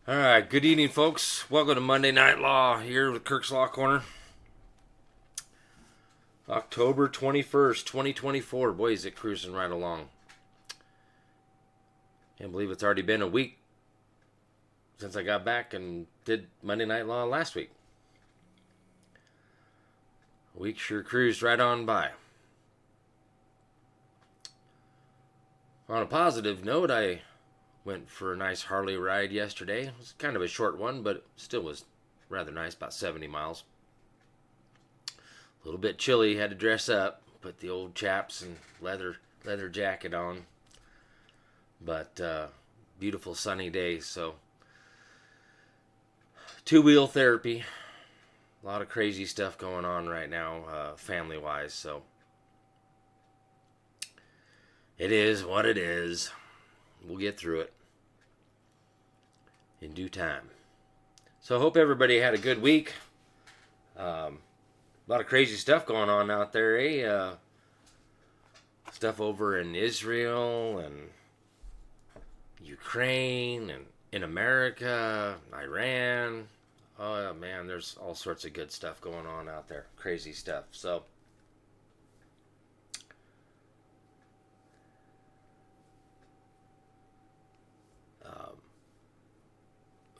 All right, good evening, folks. Welcome to Monday Night Law here with Kirk's Law Corner. October 21st, 2024. Boy, is it cruising right along. Can't believe it's already been a week since I got back and did Monday Night Law last week. A week sure cruised right on by. On a positive note, I went for a nice Harley ride yesterday. It was kind of a short one, but it still was rather nice, about 70 miles. A little bit chilly, had to dress up, put the old chaps and leather jacket on. But beautiful sunny day, so two-wheel therapy. A lot of crazy stuff going on right now, family-wise, so it is what it is. We'll get through it in due time. So I hope everybody had a good week. A lot of crazy stuff going on out there, eh? Stuff over in Israel and Ukraine and in America, Iran. Oh man, there's all sorts of good stuff going on out there. Crazy stuff. So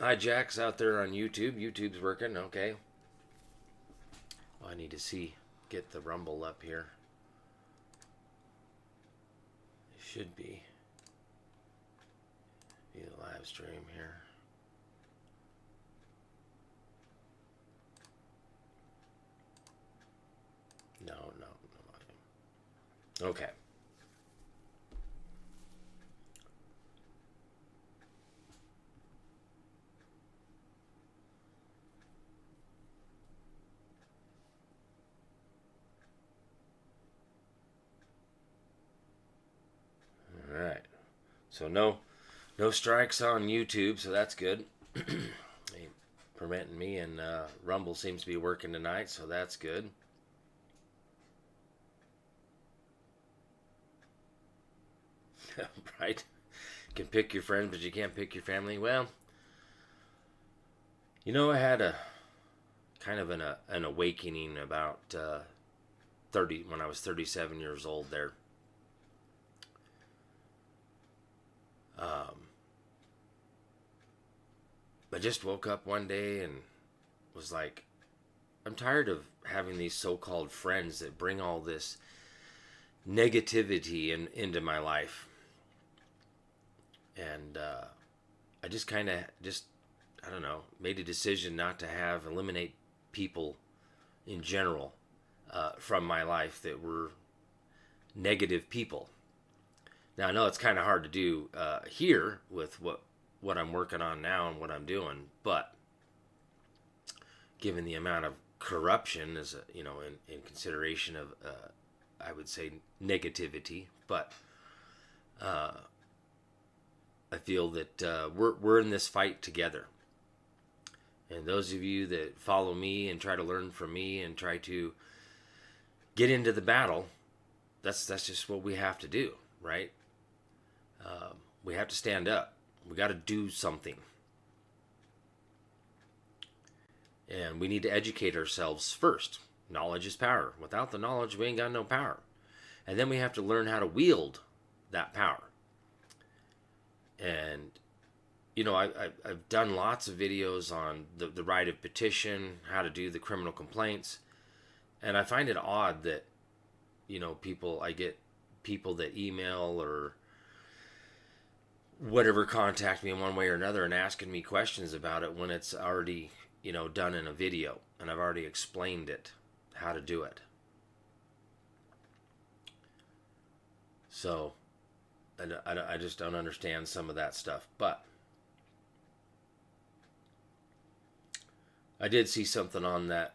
hi, Jack's out there on YouTube. YouTube's working. Okay. I need to get the Rumble up here. It should be the live stream here. No. Okay. All right. So no strikes on YouTube, so that's good. Ain't preventing me, and Rumble seems to be working tonight, so that's good. Right? You can pick your friends, but you can't pick your family. Well, I had a kind of an awakening about 30 when I was 37 years old there. I just woke up one day and was like, I'm tired of having these so-called friends that bring all this negativity into my life. And I just kind of I don't know, made a decision not to eliminate people in general from my life that were negative people. Now, I know it's kind of hard to do here with what I'm working on now and what I'm doing, but given the amount of corruption as in consideration of I would say negativity, but I feel that we're in this fight together. And those of you that follow me and try to learn from me and try to get into the battle, that's just what we have to do, right? We have to stand up. We got to do something. And we need to educate ourselves first. Knowledge is power. Without the knowledge, we ain't got no power. And then we have to learn how to wield that power. And, I've done lots of videos on the right of petition, how to do the criminal complaints. And I find it odd that, I get people that email or whatever contact me in one way or another and asking me questions about it when it's already, done in a video. And I've already explained it, how to do it. So I just don't understand some of that stuff. But I did see something on that,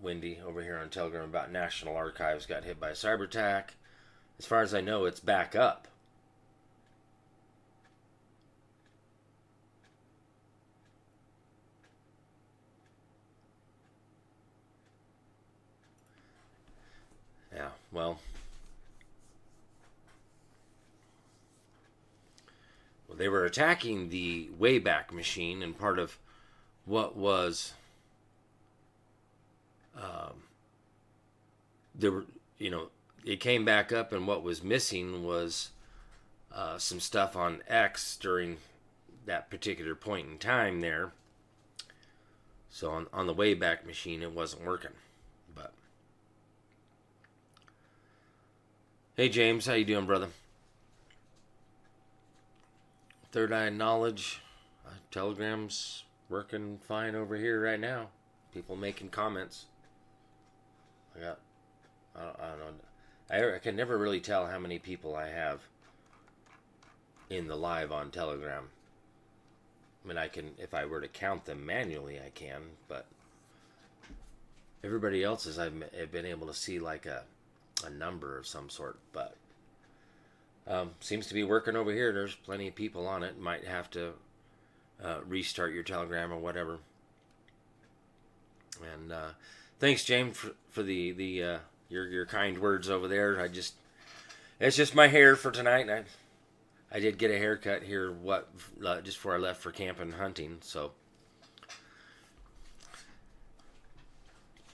Wendy, over here on Telegram about National Archives got hit by a cyber attack. As far as I know, it's back up. Yeah, well, they were attacking the Wayback Machine, and part of what was there were, it came back up, and what was missing was some stuff on X during that particular point in time there. So on the Wayback Machine, it wasn't working. But hey, James, how you doing, brother? Third Eye Knowledge, Telegram's working fine over here right now. People making comments. I don't know. I can never really tell how many people I have in the live on Telegram. I mean, I can, if I were to count them manually, I can, but everybody else's I've been able to see like a number of some sort, but seems to be working over here. There's plenty of people on it. Might have to restart your Telegram or whatever. And thanks, James, for the your kind words over there. It's just my hair for tonight. And I did get a haircut here, just before I left for camping and hunting. So,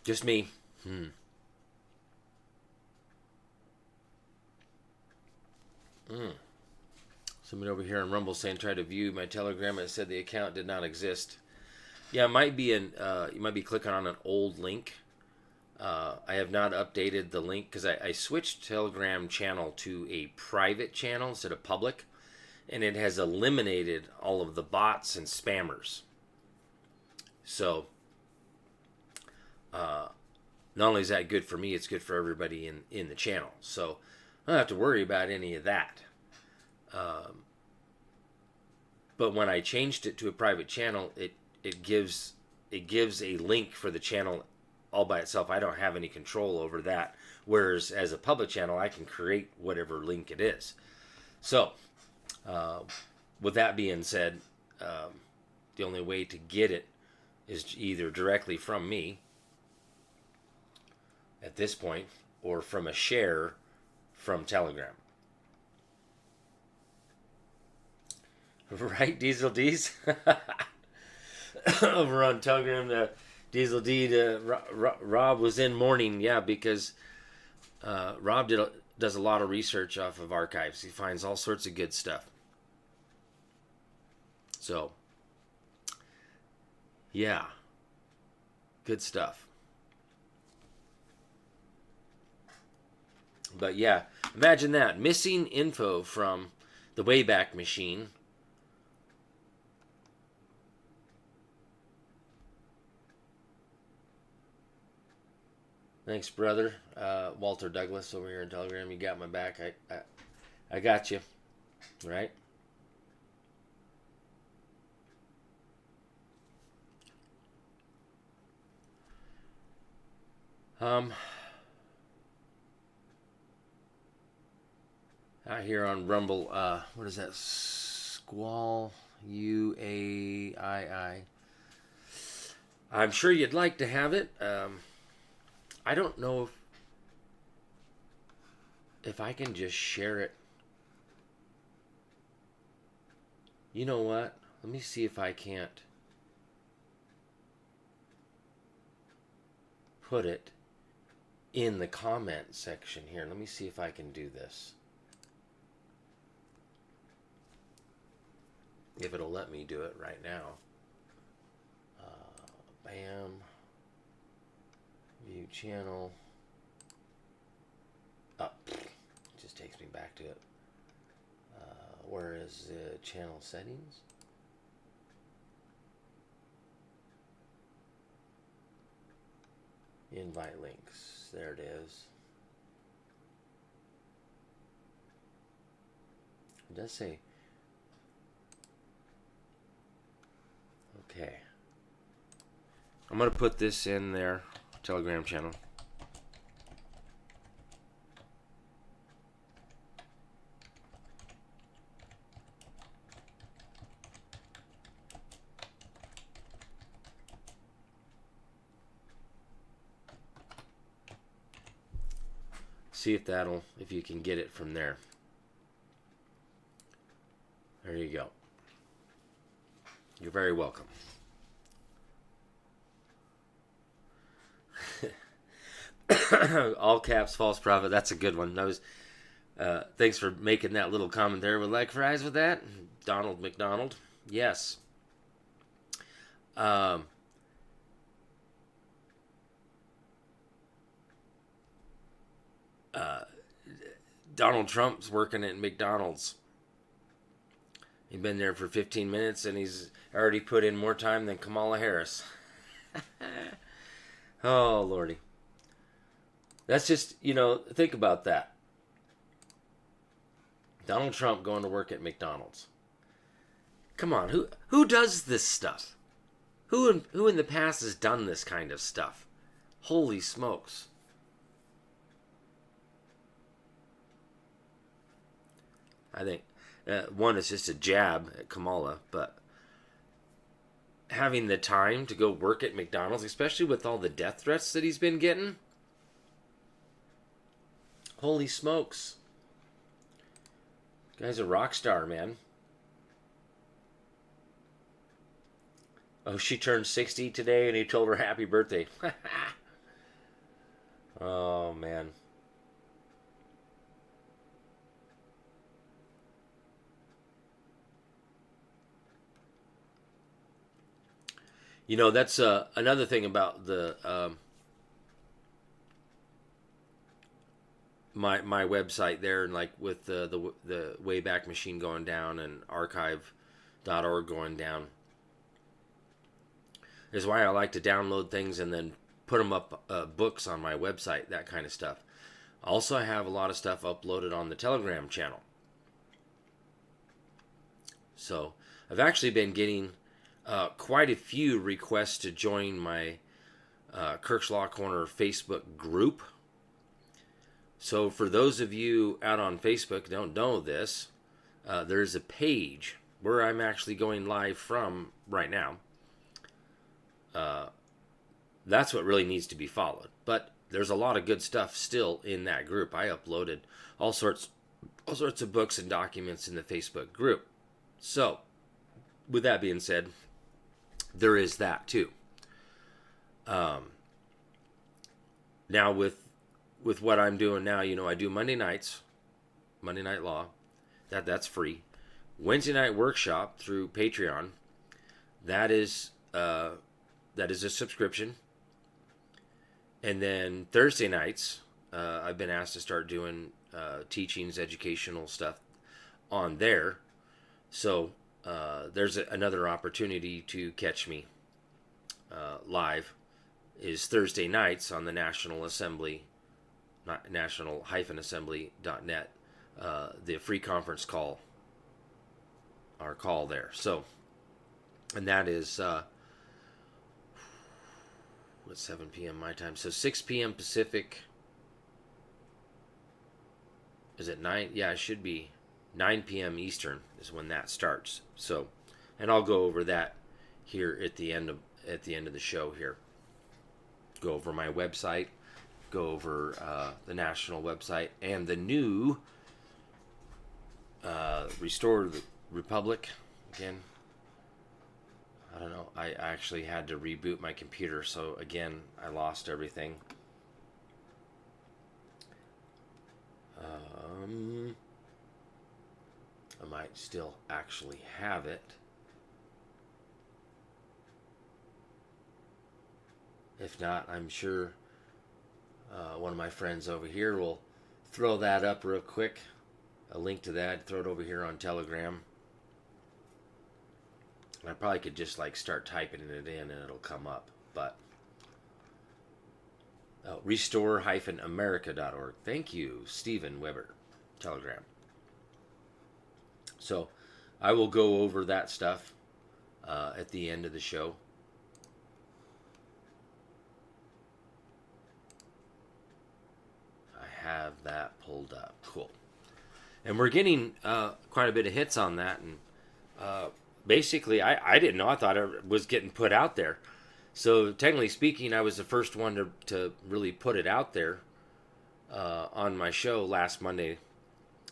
just me. Somebody over here on Rumble saying, try to view my Telegram. It said the account did not exist. Yeah, it might be you might be clicking on an old link. I have not updated the link because I switched Telegram channel to a private channel instead of public, and it has eliminated all of the bots and spammers. So, not only is that good for me, it's good for everybody in the channel. So, I don't have to worry about any of that. But when I changed it to a private channel, it gives a link for the channel all by itself. I don't have any control over that. Whereas as a public channel, I can create whatever link it is. So, with that being said, the only way to get it is either directly from me at this point, or from a share from Telegram. Right, Diesel D's? Over on Telegram, the Diesel D, Rob was in mourning, yeah, because Rob does a lot of research off of archives. He finds all sorts of good stuff. So, yeah, good stuff. But yeah, imagine that. Missing info from the Wayback Machine. Thanks, brother. Walter Douglas over here in Telegram. You got my back. I got you. Right? Out here on Rumble, what is that? Squall UAII. I'm sure you'd like to have it. I don't know if I can just share it. You know what? Let me see if I can't put it in the comment section here. Let me see if I can do this. If it'll let me do it right now. Bam. View channel. Oh, it just takes me back to it. Where is the channel settings? Invite links. There it is. It does say. Okay. I'm going to put this in their Telegram channel. See if you can get it from there. There you go. You're very welcome. All caps, false prophet. That's a good one. That was. Thanks for making that little comment there. Would like fries with that, Donald McDonald? Yes. Um, Donald Trump's working at McDonald's. He's been there for 15 minutes and he's already put in more time than Kamala Harris. Oh, Lordy. That's just, think about that. Donald Trump going to work at McDonald's. Come on, who does this stuff? Who in the past has done this kind of stuff? Holy smokes. I think one is just a jab at Kamala, but having the time to go work at McDonald's, especially with all the death threats that he's been getting. Holy smokes. Guy's a rock star, man. Oh, she turned 60 today and he told her happy birthday. Oh, man. That's another thing about the my website there, and like with the Wayback Machine going down and archive.org going down, is why I like to download things and then put them up, books on my website, that kind of stuff. Also, I have a lot of stuff uploaded on the Telegram channel. So I've actually been getting quite a few requests to join my Kirk's Law Corner Facebook group. So for those of you out on Facebook don't know this, there's a page where I'm actually going live from right now. That's what really needs to be followed. But there's a lot of good stuff still in that group. I uploaded all sorts of books and documents in the Facebook group. So, with that being said, there is that too. Now with what I'm doing now, I do Monday Night Law. That's free. Wednesday night workshop through Patreon. That is a subscription. And then Thursday nights, I've been asked to start doing teachings, educational stuff on there. So there's another opportunity to catch me live is Thursday nights on the National Assembly, not national-assembly.net, the free conference call, our call there. So, and that is 7 p.m. my time. So 6 p.m. Pacific. Is it 9? Yeah, it should be 9 p.m. Eastern is when that starts. So, and I'll go over that here at the end of the show here. Go over my website, go over the national website, and the new Restore the Republic again. I don't know. I actually had to reboot my computer, so again, I lost everything. I might still actually have it. If not, I'm sure one of my friends over here will throw that up real quick. A link to that, throw it over here on Telegram. I probably could just start typing it in and it'll come up. But restore-america.org. Thank you, Stephen Weber, Telegram. So I will go over that stuff at the end of the show. I have that pulled up. Cool. And we're getting quite a bit of hits on that. And basically, I didn't know. I thought it was getting put out there. So technically speaking, I was the first one to really put it out there on my show last Monday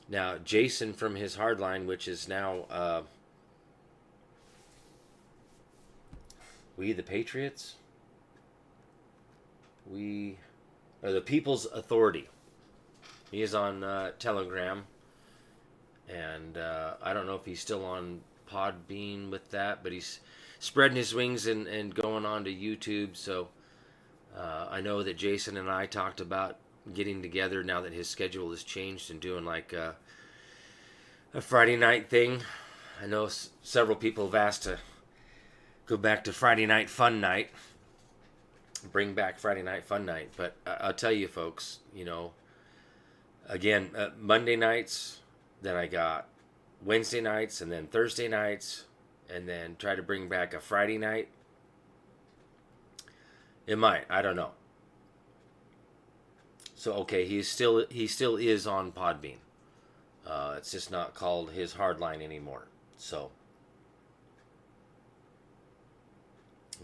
Now, Jason from his hardline, which is now We the Patriots, we the People's Authority. He is on Telegram, and I don't know if he's still on Podbean with that, but he's spreading his wings and going on to YouTube. So I know that Jason and I talked about getting together now that his schedule has changed and doing like a Friday night thing. I know several people have asked to go back to Friday night fun night, bring back Friday night fun night. But I'll tell you, folks, again, Monday nights, then I got Wednesday nights, and then Thursday nights, and then try to bring back a Friday night. It might, I don't know. So okay, he still is on Podbean. It's just not called his hardline anymore. So,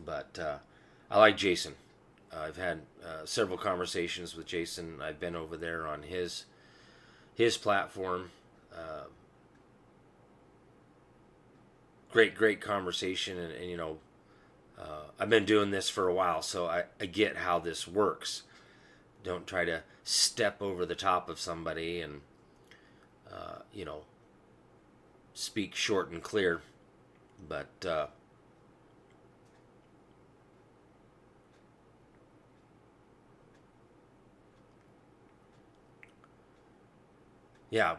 but I like Jason. I've had several conversations with Jason. I've been over there on his platform. Great conversation, and I've been doing this for a while, so I get how this works. Don't try to step over the top of somebody and speak short and clear. But yeah,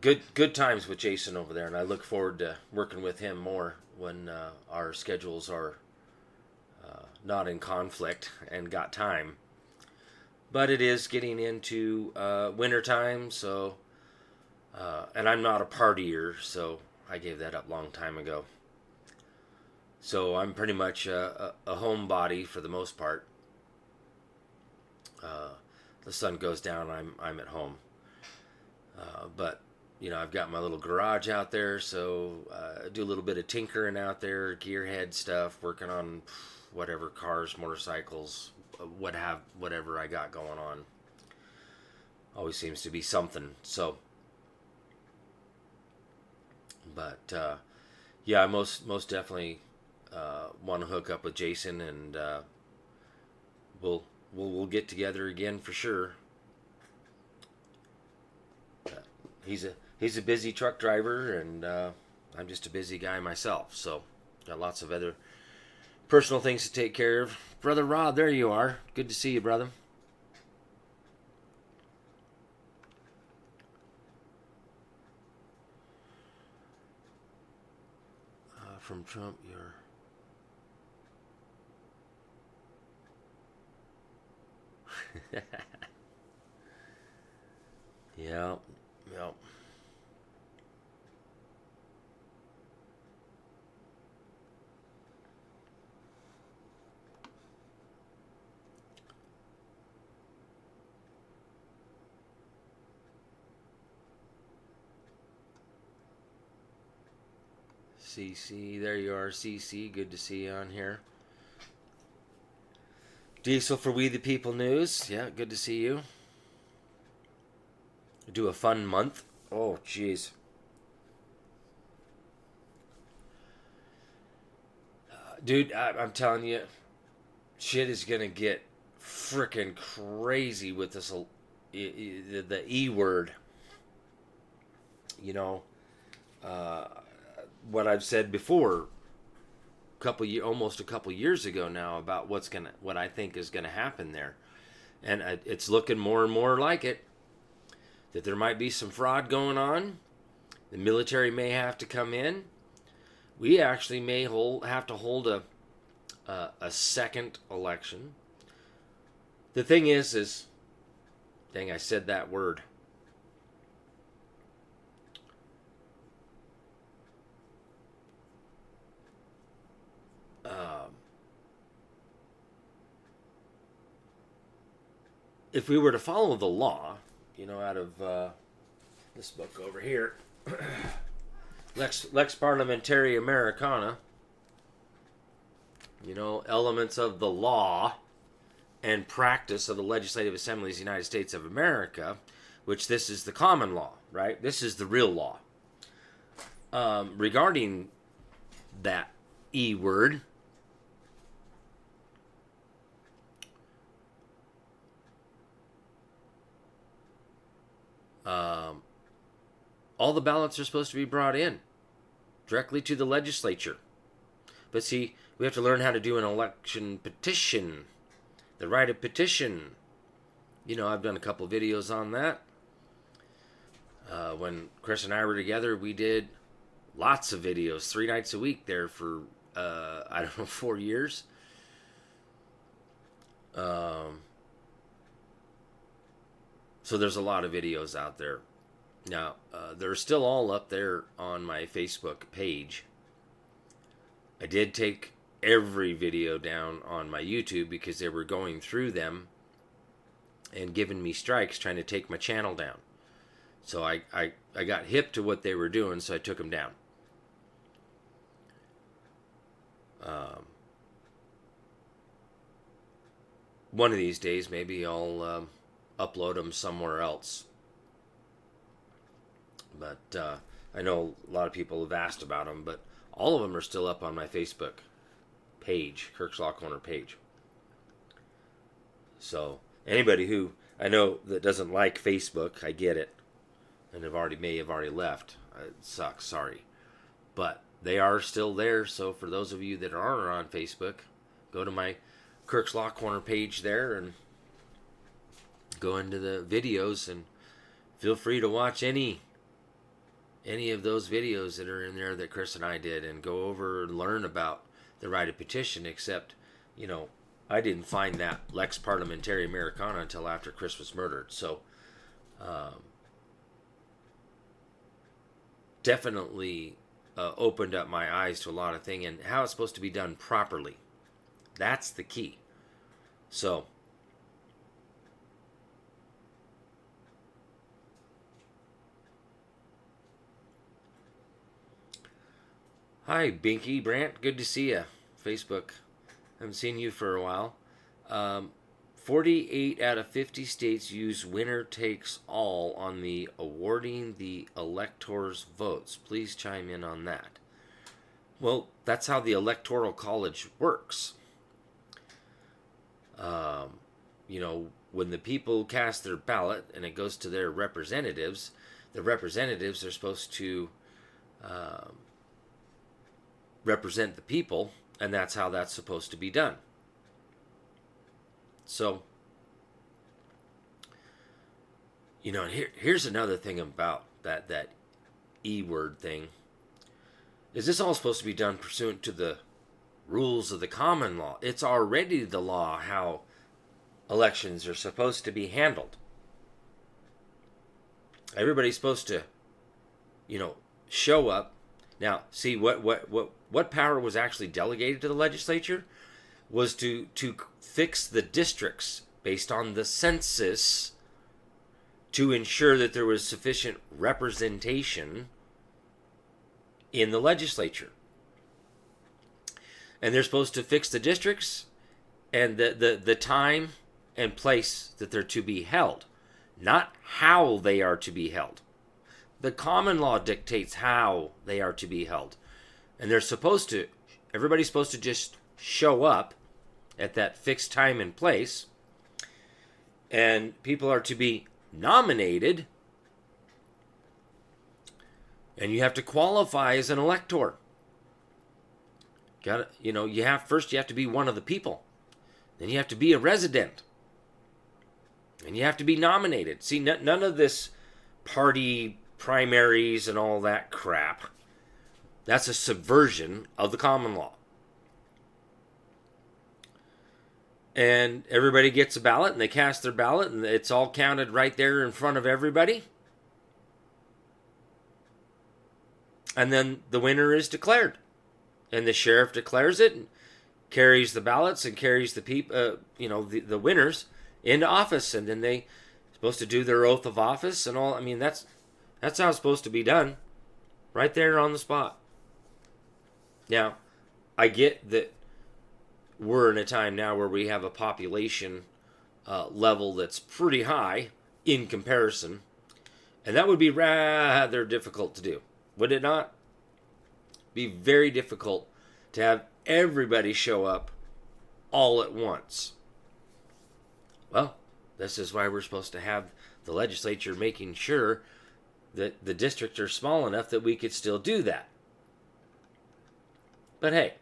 good times with Jason over there, and I look forward to working with him more when our schedules are not in conflict and got time. But it is getting into winter time, so and I'm not a partier, so I gave that up a long time ago. So I'm pretty much a homebody for the most part. The sun goes down, I'm at home. But I've got my little garage out there, so I do a little bit of tinkering out there, gearhead stuff, working on whatever cars, motorcycles, whatever I got going on. Always seems to be something. So, but yeah, I most definitely want to hook up with Jason, and we'll get together again for sure. He's a busy truck driver, and I'm just a busy guy myself. So, got lots of other personal things to take care of. Brother Rod, there you are. Good to see you, brother. From Trump, you're... Yeah. CC, there you are, CC. Good to see you on here. Diesel for We the People News. Yeah, good to see you. Do a fun month. Oh, jeez. Dude, I'm telling you, shit is gonna get freaking crazy with this, the E word. What I've said before, almost a couple years ago now, about what I think is gonna happen there, and it's looking more and more like it. That there might be some fraud going on. The military may have to come in. We actually may have to hold a second election. The thing is, dang, I said that word. If we were to follow the law, out of this book over here, Lex Parliamentary Americana, elements of the law and practice of the Legislative Assemblies of the United States of America, which this is the common law, right? This is the real law. Regarding that E word, all the ballots are supposed to be brought in directly to the legislature. But see, we have to learn how to do an election petition, the right of petition. You know, I've done a couple videos on that. When Chris and I were together, we did lots of videos, 3 nights a week there for, 4 years. So there's a lot of videos out there. Now, they're still all up there on my Facebook page. I did take every video down on my YouTube because they were going through them and giving me strikes trying to take my channel down. So I got hip to what they were doing, so I took them down. One of these days, maybe I'll upload them somewhere else. But I know a lot of people have asked about them, but all of them are still up on my Facebook page, Kirk's Law Corner page. So anybody who I know that doesn't like Facebook, I get it, and may have already left. It sucks, sorry, but they are still there. So for those of you that are on Facebook, go to my Kirk's Law Corner page there and go into the videos and feel free to watch any of those videos that are in there that Chris and I did, and go over and learn about the right of petition. Except, you know, I didn't find that Lex Parliamentary Americana until after Chris was murdered. So definitely opened up my eyes to a lot of things and how it's supposed to be done properly. That's the key. So hi, Binky Brant. Good to see you. Facebook. Haven't seen you for a while. 48 out of 50 states use winner takes all on the awarding the electors' votes. Please chime in on that. Well, that's how the Electoral College works. You know, when the people cast their ballot and it goes to their representatives, the representatives are supposed to represent the people, and that's how that's supposed to be done. So, you know, here's another thing about that E word thing. Is this all supposed to be done pursuant to the rules of the common law? It's already the law how elections are supposed to be handled. Everybody's supposed to, you know, show up. Now, see what power was actually delegated to the legislature was to fix the districts based on the census to ensure that there was sufficient representation in the legislature. And they're supposed to fix the districts and the time and place that they're to be held, not how they are to be held. The common law dictates how they are to be held. And everybody's supposed to just show up at that fixed time and place. And people are to be nominated. And you have to qualify as an elector. You have to be one of the people. Then you have to be a resident. And you have to be nominated. See, none of this party primaries and all that crap. That's a subversion of the common law. And everybody gets a ballot and they cast their ballot and it's all counted right there in front of everybody. And then the winner is declared. And the sheriff declares it and carries the ballots and carries the people, the winners into office. And then they're supposed to do their oath of office and all. I mean, that's how it's supposed to be done. Right there on the spot. Now, I get that we're in a time now where we have a population level that's pretty high in comparison And that would be rather difficult to do, would it not? Be very difficult to have everybody show up all at once. Well, this is why we're supposed to have the legislature making sure that the districts are small enough that we could still do that. But hey,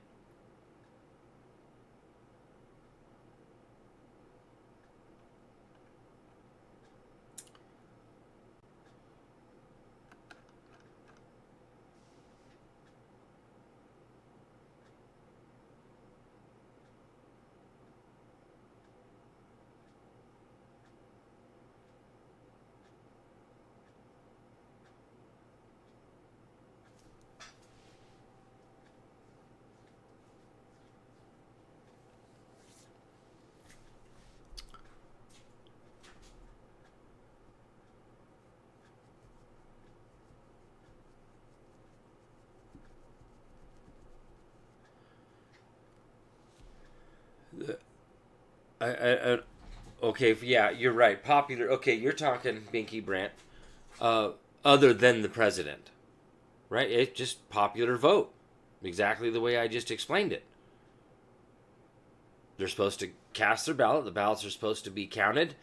okay, yeah, you're right. Popular. Okay, you're talking Binky Brant. Other than the president, right? It's just popular vote, exactly the way I just explained it. They're supposed to cast their ballot. The ballots are supposed to be counted,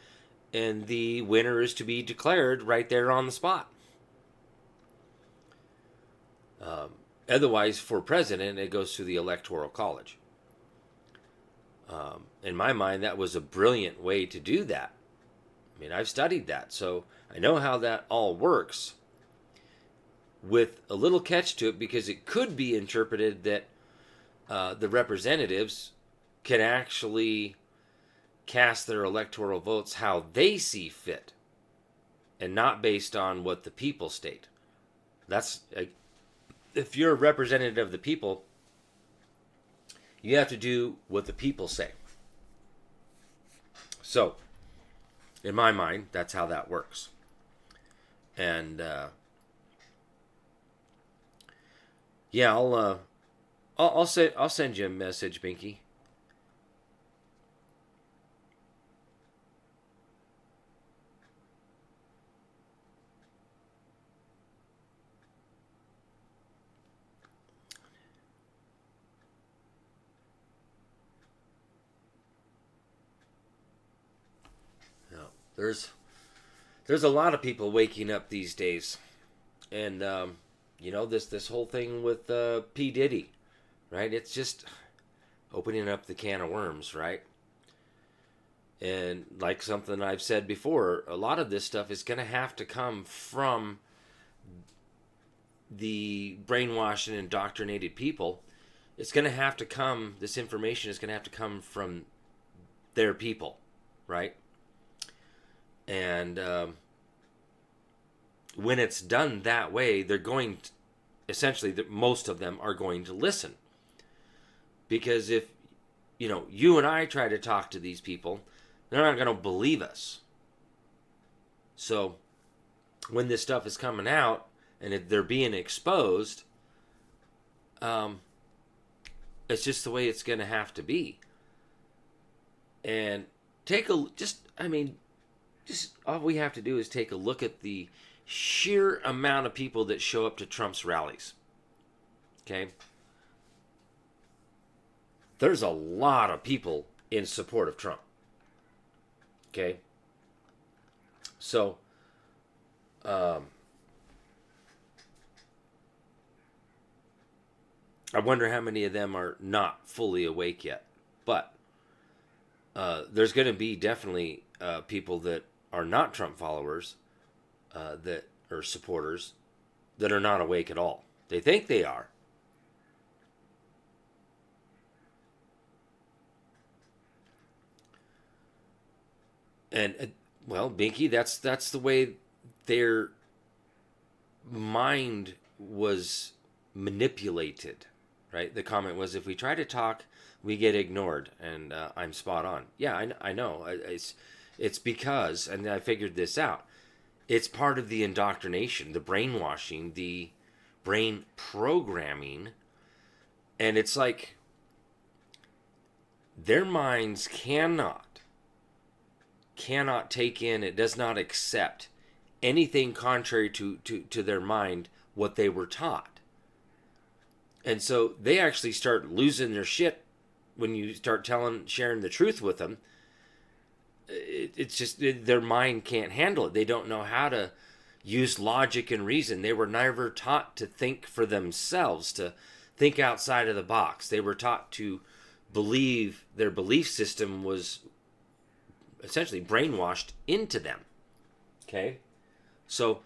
and the winner is to be declared right there on the spot. Otherwise, for president, it goes to the Electoral College. In my mind, that was a brilliant way to do that. I mean, I've studied that, so I know how that all works. With a little catch to it, because it could be interpreted that the representatives can actually cast their electoral votes how they see fit, and not based on what the people state. That's if you're a representative of the people, you have to do what the people say. So, in my mind, that's how that works. And yeah, I'll send you a message, Binky. There's a lot of people waking up these days, and this whole thing with P Diddy, right? It's just opening up the can of worms, right? And like something I've said before, a lot of this stuff is going to have to come from the brainwashed and indoctrinated people. It's going to have to come. This information is going to have to come from their people, right? And when it's done that way, they're going to, essentially, most of them are going to listen. Because if, you and I try to talk to these people, they're not going to believe us. So when this stuff is coming out and they're being exposed, it's just the way it's going to have to be. And just all we have to do is take a look at the sheer amount of people that show up to Trump's rallies. Okay? There's a lot of people in support of Trump. Okay? So, I wonder how many of them are not fully awake yet. But there's going to be definitely people that are not Trump followers, that are supporters, that are not awake at all. They think they are. And well, Binky, that's the way their mind was manipulated, right? The comment was, if we try to talk, we get ignored, and I'm spot on. Yeah, I know. It's because, and I figured this out, it's part of the indoctrination, the brainwashing, the brain programming, and it's like their minds cannot take in, it does not accept anything contrary to their mind what they were taught. And so they actually start losing their shit when you start sharing the truth with them. It's just their mind can't handle it. They don't know how to use logic and reason. They were never taught to think for themselves, to think outside of the box. They were taught to believe their belief system was essentially brainwashed into them. Okay? So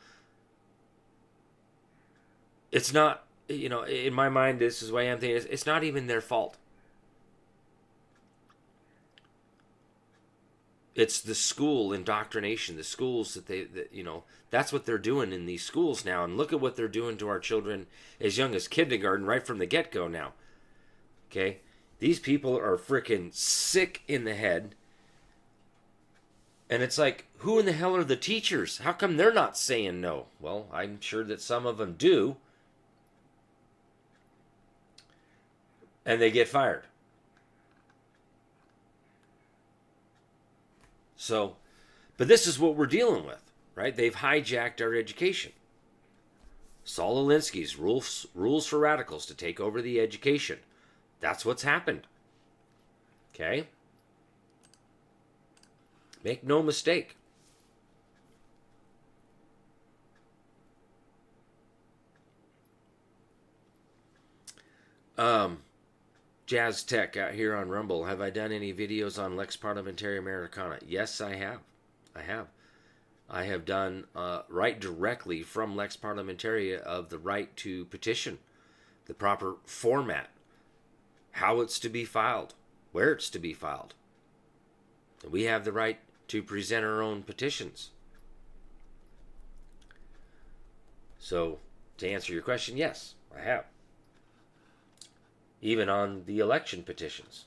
it's not, in my mind, this is the way I'm thinking, it's not even their fault. It's the school indoctrination, the schools that's what they're doing in these schools now. And look at what they're doing to our children as young as kindergarten, right from the get-go now. Okay? These people are freaking sick in the head. And it's like, who in the hell are the teachers? How come they're not saying no? Well, I'm sure that some of them do. And they get fired. So, but this is what we're dealing with, right? They've hijacked our education. Saul Alinsky's rules for radicals to take over the education. That's what's happened. Okay? Make no mistake. Jazz Tech out here on Rumble. Have I done any videos on Lex Parliamentaria Americana? Yes, I have. I have done right directly from Lex Parliamentaria of the right to petition, the proper format, how it's to be filed, where it's to be filed. We have the right to present our own petitions. So, to answer your question, yes, I have. Even on the election petitions.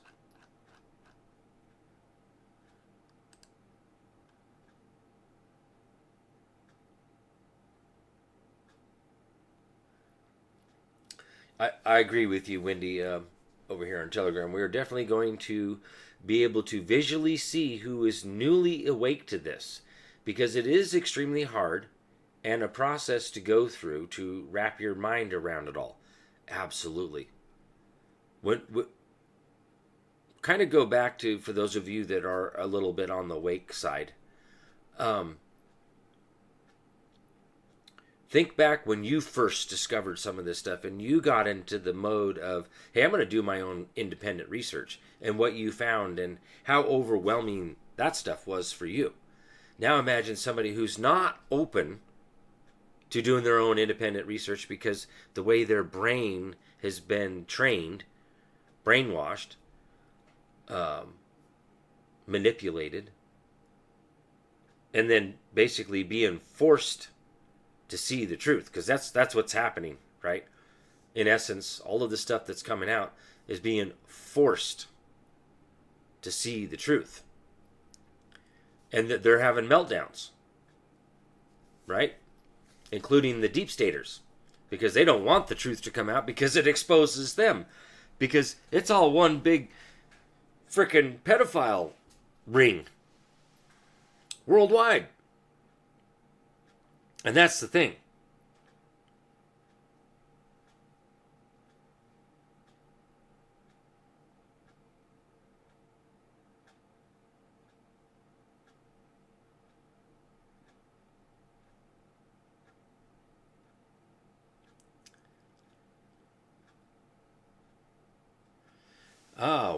I agree with you, Wendy, over here on Telegram. We are definitely going to be able to visually see who is newly awake to this, because it is extremely hard and a process to go through to wrap your mind around it all. Absolutely. Kind of go back to, for those of you that are a little bit on the wake side, think back when you first discovered some of this stuff and you got into the mode of, hey, I'm going to do my own independent research, and what you found and how overwhelming that stuff was for you. Now imagine somebody who's not open to doing their own independent research because the way their brain has been trained, brainwashed, manipulated, and then basically being forced to see the truth, because that's what's happening, right? In essence, all of the stuff that's coming out is being forced to see the truth, and that they're having meltdowns, right? Including the deep staters, because they don't want the truth to come out because it exposes them, because it's all one big frickin' pedophile ring worldwide. And that's the thing.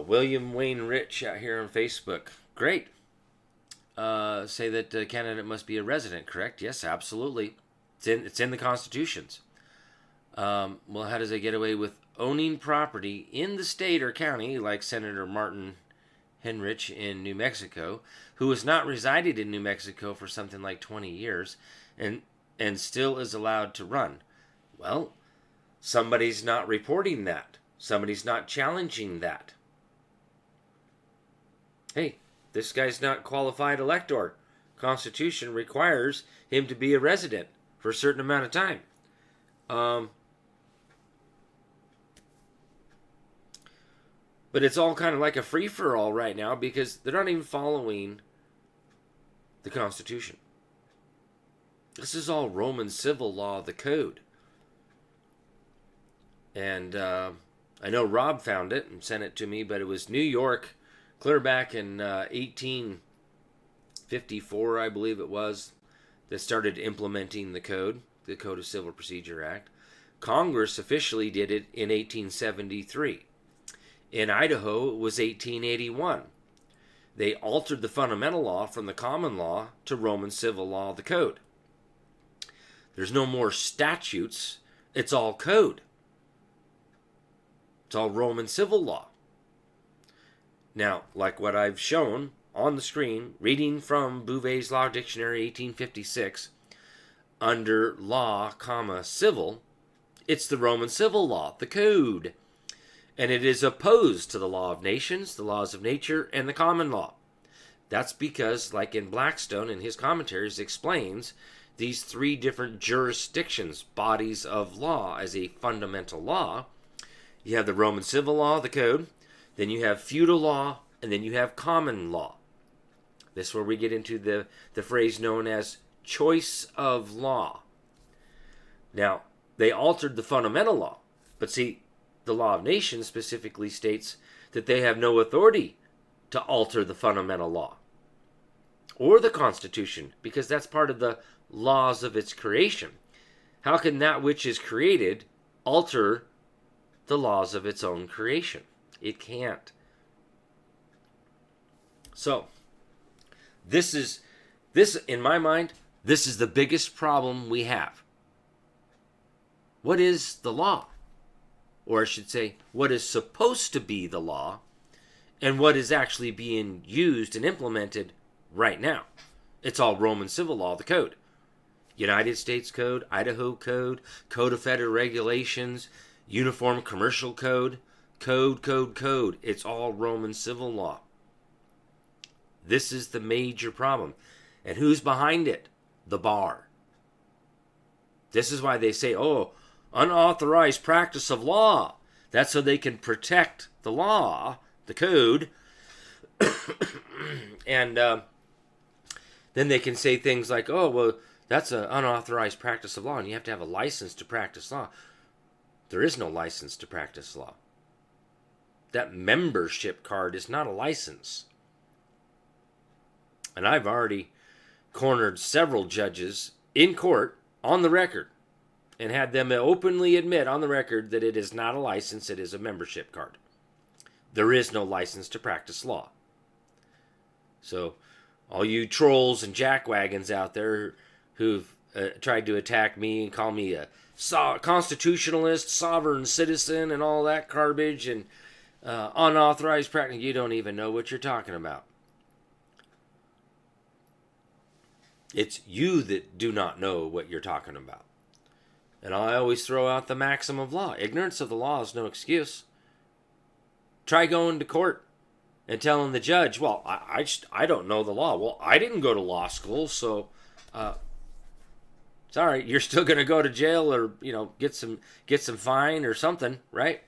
William Wayne Rich out here on Facebook. Great. Say that a candidate must be a resident, correct? Yes, absolutely. It's in the constitutions. Well, how does they get away with owning property in the state or county, like Senator Martin Henrich in New Mexico, who has not resided in New Mexico for something like 20 years and still is allowed to run? Well, somebody's not reporting that. Somebody's not challenging that. Hey, this guy's not qualified elector. Constitution requires him to be a resident for a certain amount of time. But it's all kind of like a free-for-all right now because they're not even following the Constitution. This is all Roman civil law, the code. And I know Rob found it and sent it to me, but it was New York, clear back in 1854, I believe it was, that started implementing the Code of Civil Procedure Act. Congress officially did it in 1873. In Idaho, it was 1881. They altered the fundamental law from the common law to Roman civil law, the Code. There's no more statutes. It's all code. It's all Roman civil law. Now, like what I've shown on the screen, reading from Bouvet's Law Dictionary 1856, under law, civil, it's the Roman civil law, the code. And it is opposed to the law of nations, the laws of nature, and the common law. That's because, like in Blackstone in his commentaries, explains these three different jurisdictions, bodies of law as a fundamental law. You have the Roman civil law, the code, then you have feudal law, and then you have common law. This is where we get into the phrase known as choice of law. Now, they altered the fundamental law, but see, the law of nations specifically states that they have no authority to alter the fundamental law or the Constitution, because that's part of the laws of its creation. How can that which is created alter the laws of its own creation? It can't. So, this in my mind, this is the biggest problem we have. What is the law? Or I should say, what is supposed to be the law, and what is actually being used and implemented right now? It's all Roman civil law, the code. United States Code, Idaho Code, Code of Federal Regulations, Uniform Commercial Code, code. It's all Roman civil law. This is the major problem. And who's behind it? The bar. This is why they say, unauthorized practice of law. That's so they can protect the law, the code. And then they can say things like, that's an unauthorized practice of law, and you have to have a license to practice law. There is no license to practice law. That membership card is not a license. And I've already cornered several judges in court on the record and had them openly admit on the record that it is not a license, it is a membership card. There is no license to practice law. So, all you trolls and jackwagons out there who've tried to attack me and call me a constitutionalist, sovereign citizen, and all that garbage, and unauthorized practice, you don't even know what you're talking about. It's you that do not know what you're talking about. And I always throw out the maxim of law. Ignorance of the law is no excuse. Try going to court and telling the judge, well, I don't know the law. Well, I didn't go to law school, so sorry, you're still going to go to jail or, get some fine or something, right?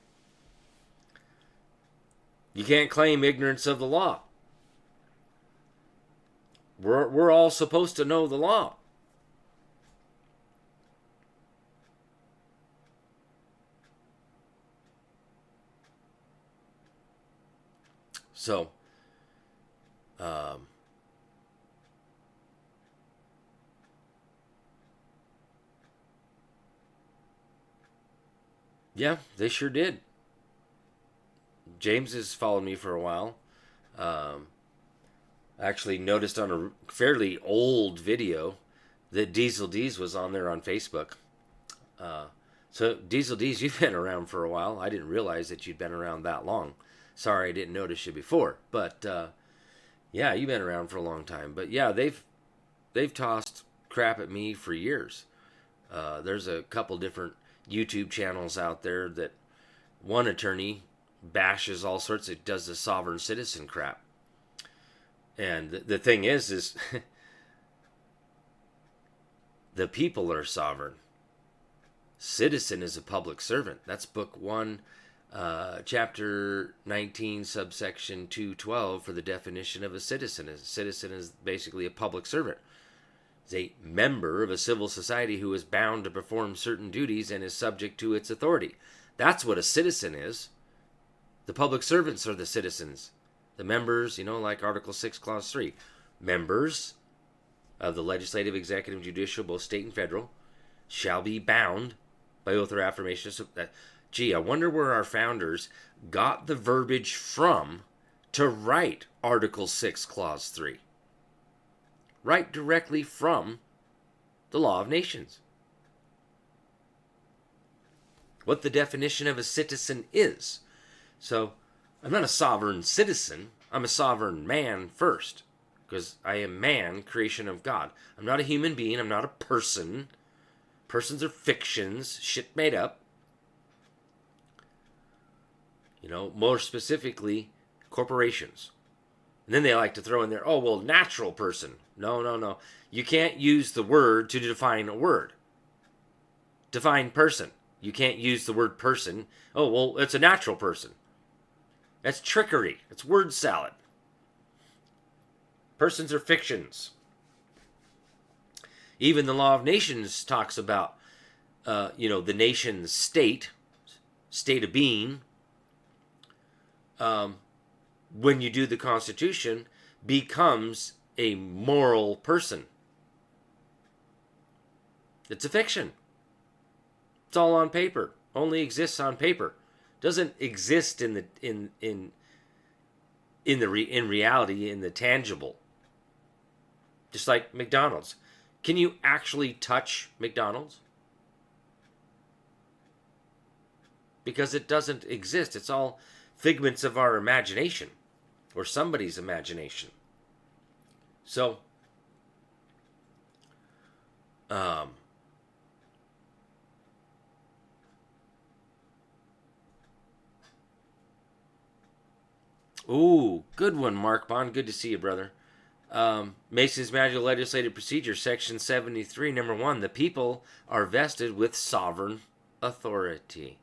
You can't claim ignorance of the law. We're all supposed to know the law. So, yeah, they sure did. James has followed me for a while. Actually noticed on a fairly old video that Diesel D's was on there on Facebook. So Diesel D's, you've been around for a while. I didn't realize that you'd been around that long. Sorry I didn't notice you before. But yeah, you've been around for a long time. But yeah, they've tossed crap at me for years. There's a couple different YouTube channels out there that one attorney bashes all sorts of, does the sovereign citizen crap. And the thing is the people are sovereign. Citizen is a public servant. That's book 1, chapter 19, subsection 212 for the definition of a citizen. A citizen is basically a public servant. is a member of a civil society who is bound to perform certain duties and is subject to its authority. That's what a citizen is. The public servants are the citizens. The members, like Article 6, Clause 3. Members of the legislative, executive, judicial, both state and federal, shall be bound by oath or affirmation. So that, I wonder where our founders got the verbiage from to write Article 6, Clause 3. Right directly from the Law of Nations. What the definition of a citizen is. So, I'm not a sovereign citizen. I'm a sovereign man first. Because I am man, creation of God. I'm not a human being. I'm not a person. Persons are fictions, shit made up. More specifically, corporations. And then they like to throw in there, natural person. No. You can't use the word to define a word. Define person. You can't use the word person. It's a natural person. That's trickery. It's word salad. Persons are fictions. Even the Law of Nations talks about, the nation's state of being. When you do the Constitution, becomes a moral person. It's a fiction. It's all on paper. Only exists on paper. Doesn't exist in reality, in the tangible. Just like McDonald's. Can you actually touch McDonald's? Because it doesn't exist. It's all figments of our imagination. Or somebody's imagination. So, good one, Mark Bond. Good to see you, brother. Mason's Manual Legislative Procedure, Section 73, Number 1. The people are vested with sovereign authority.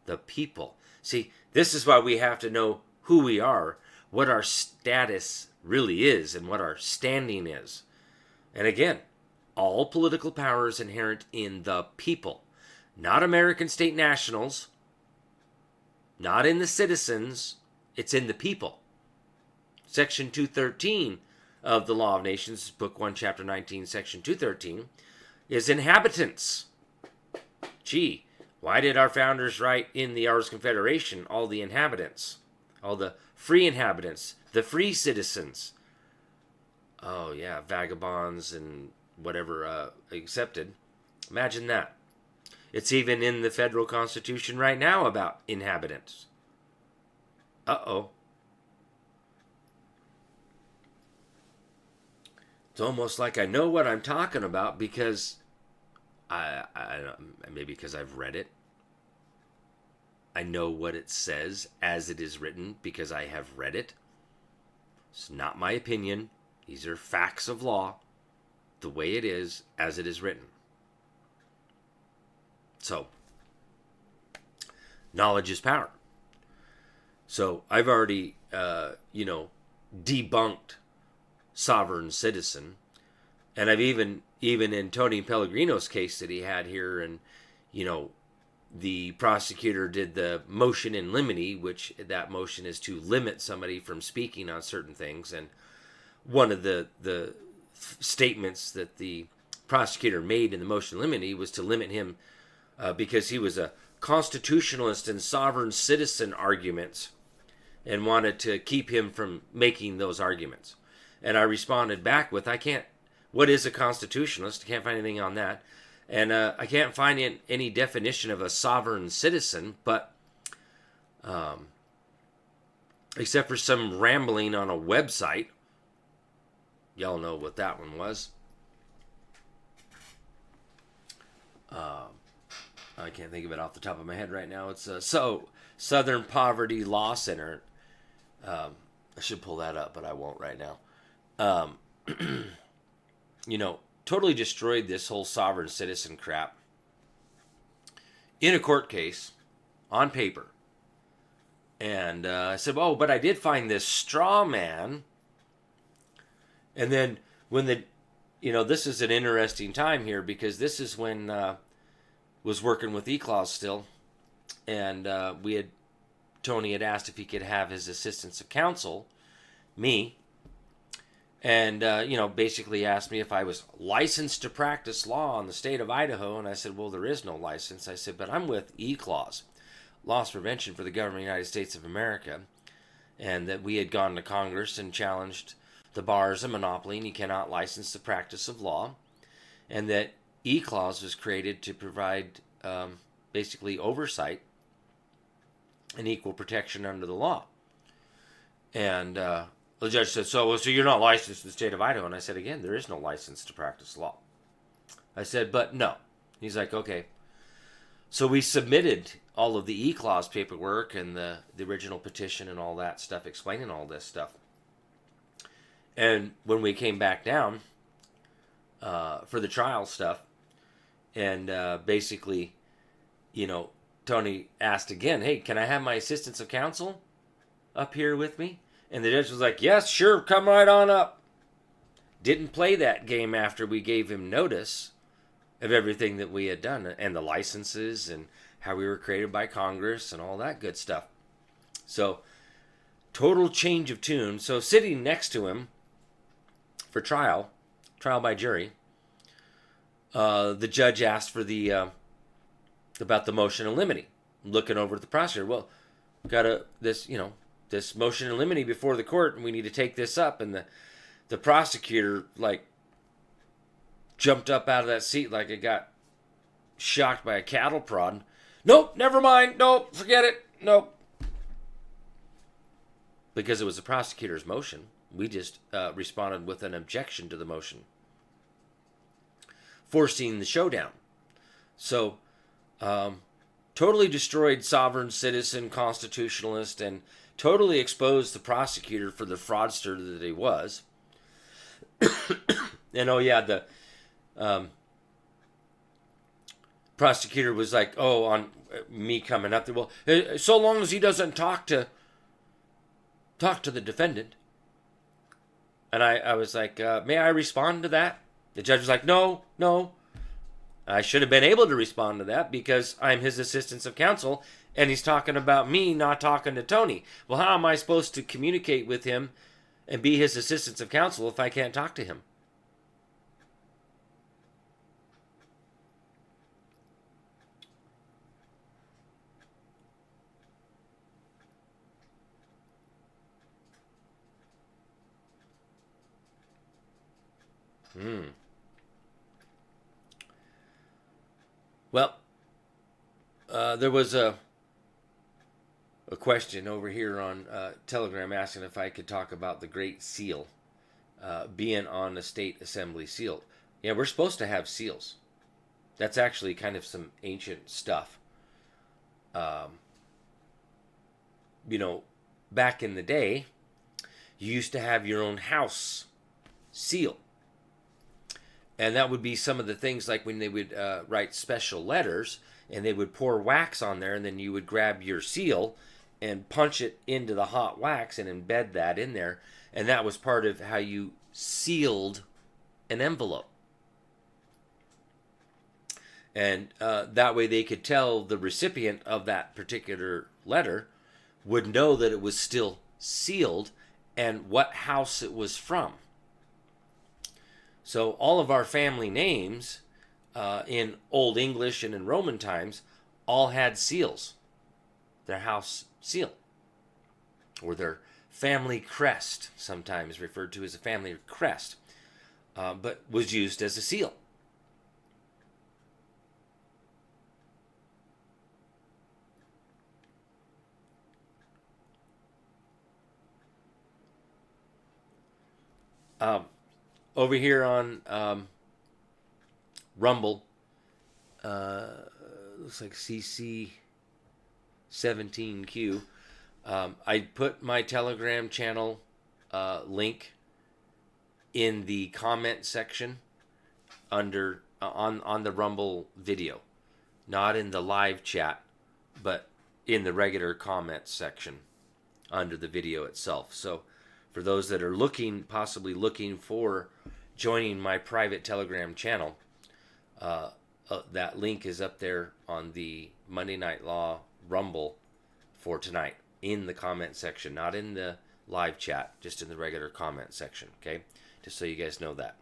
The people. See, this is why we have to know who we are, what our status really is, and what our standing is. And again, all political power is inherent in the people. Not American state nationals. Not in the citizens. It's in the people. Section 213 of the Law of Nations, Book 1, Chapter 19, Section 213, is inhabitants. Why did our founders write in the Ours Confederation all the inhabitants? All the free inhabitants, the free citizens. Vagabonds and whatever accepted. Imagine that. It's even in the federal constitution right now about inhabitants. It's almost like I know what I'm talking about because maybe because I've read it. I know what it says as it is written because I have read it. It's not my opinion. These are facts of law, the way it is, as it is written. So, knowledge is power. So, I've already, debunked sovereign citizen. And I've even in Tony Pellegrino's case that he had here, and, the prosecutor did the motion in limine, which that motion is to limit somebody from speaking on certain things. And one of the statements that the prosecutor made in the motion in limine was to limit him because he was a constitutionalist and sovereign citizen arguments and wanted to keep him from making those arguments. And I responded back with, what is a constitutionalist? I can't find anything on that. And I can't find any definition of a sovereign citizen, but except for some rambling on a website. Y'all know what that one was. I can't think of it off the top of my head right now. It's Southern Poverty Law Center. I should pull that up, but I won't right now. Totally destroyed this whole sovereign citizen crap in a court case on paper. And I said, but I did find this straw man. And then when this is an interesting time here because this is when was working with E-Clause still, and Tony had asked if he could have his assistance of counsel, me, and basically asked me if I was licensed to practice law in the state of Idaho, and I said, well, there is no license. I said, but I'm with E-Clause, Loss Prevention for the Government of the United States of America, and that we had gone to Congress and challenged the bar as a monopoly, and you cannot license the practice of law, and that E-Clause was created to provide basically oversight and equal protection under the law. And the judge said, so you're not licensed in the state of Idaho? And I said, again, there is no license to practice law. I said, but no. He's like, okay. So we submitted all of the E-Clause paperwork and the original petition and all that stuff, explaining all this stuff. And when we came back down for the trial stuff, and basically, Tony asked again, hey, can I have my assistance of counsel up here with me? And the judge was like, yes, sure, come right on up. Didn't play that game after we gave him notice of everything that we had done, and the licenses and how we were created by Congress and all that good stuff. So, total change of tune. So, sitting next to him for trial by jury, the judge asked for about the motion in limine, looking over at the prosecutor. Well, got this motion in limine before the court, and we need to take this up. And the prosecutor jumped up out of that seat like it got shocked by a cattle prod. Nope, never mind. Nope, forget it. Nope. Because it was the prosecutor's motion, we just responded with an objection to the motion, forcing the showdown. So, totally destroyed sovereign citizen, constitutionalist, and totally exposed the prosecutor for the fraudster that he was. And the prosecutor was like, on me coming up there, well, so long as he doesn't talk to the defendant. And I was like, may I respond to that? The judge was like, no. I should have been able to respond to that because I'm his assistance of counsel, and he's talking about me, not talking to Tony. Well, how am I supposed to communicate with him and be his assistance of counsel if I can't talk to him? Well, there was a question over here on Telegram asking if I could talk about the Great Seal being on the state assembly seal. Yeah, we're supposed to have seals. That's actually kind of some ancient stuff. Back in the day, you used to have your own house seal. And that would be some of the things like when they would write special letters and they would pour wax on there, and then you would grab your seal and punch it into the hot wax and embed that in there. And that was part of how you sealed an envelope. And that way they could tell the recipient of that particular letter would know that it was still sealed and what house it was from. So all of our family names in Old English and in Roman times all had seals. Their house seal. Or their family crest, sometimes referred to as a family crest, but was used as a seal. Over here on Rumble, looks like CC17Q. I put my Telegram channel link in the comment section under on the Rumble video, not in the live chat, but in the regular comments section under the video itself. So for those that are possibly looking for joining my private Telegram channel, that link is up there on the Monday Night Law Rumble for tonight in the comment section, not in the live chat, just in the regular comment section, okay? Just so you guys know that.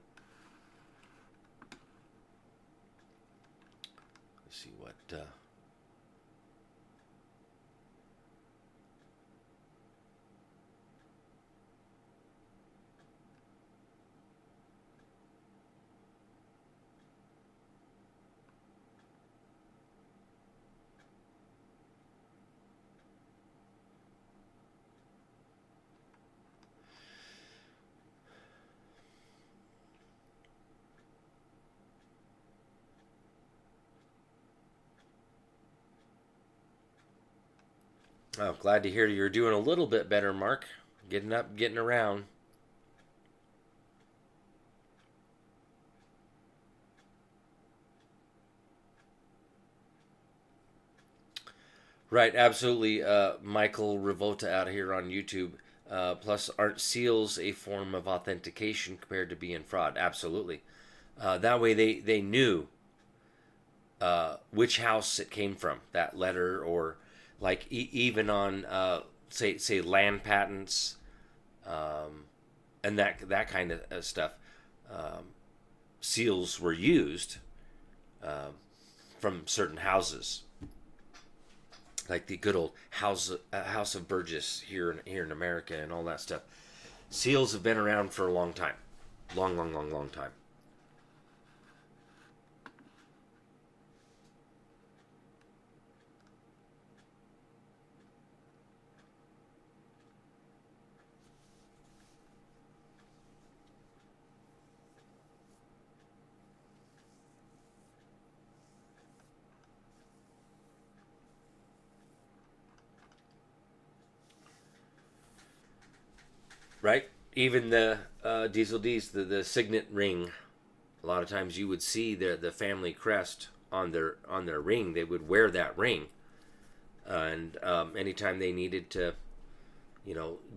Let's see what... Oh, glad to hear you're doing a little bit better, Mark. Getting up, getting around. Right, absolutely. Michael Rivota out here on YouTube. Plus, aren't seals a form of authentication compared to being fraud? Absolutely. That way they knew which house it came from, that letter, or like even on say land patents, and that kind of stuff. Seals were used from certain houses, like the good old House of Burgess here in America and all that stuff. Seals have been around for a long time, long time. Right? Even the Diesel D's, the signet ring. A lot of times you would see the family crest on their ring. They would wear that ring, and anytime they needed to,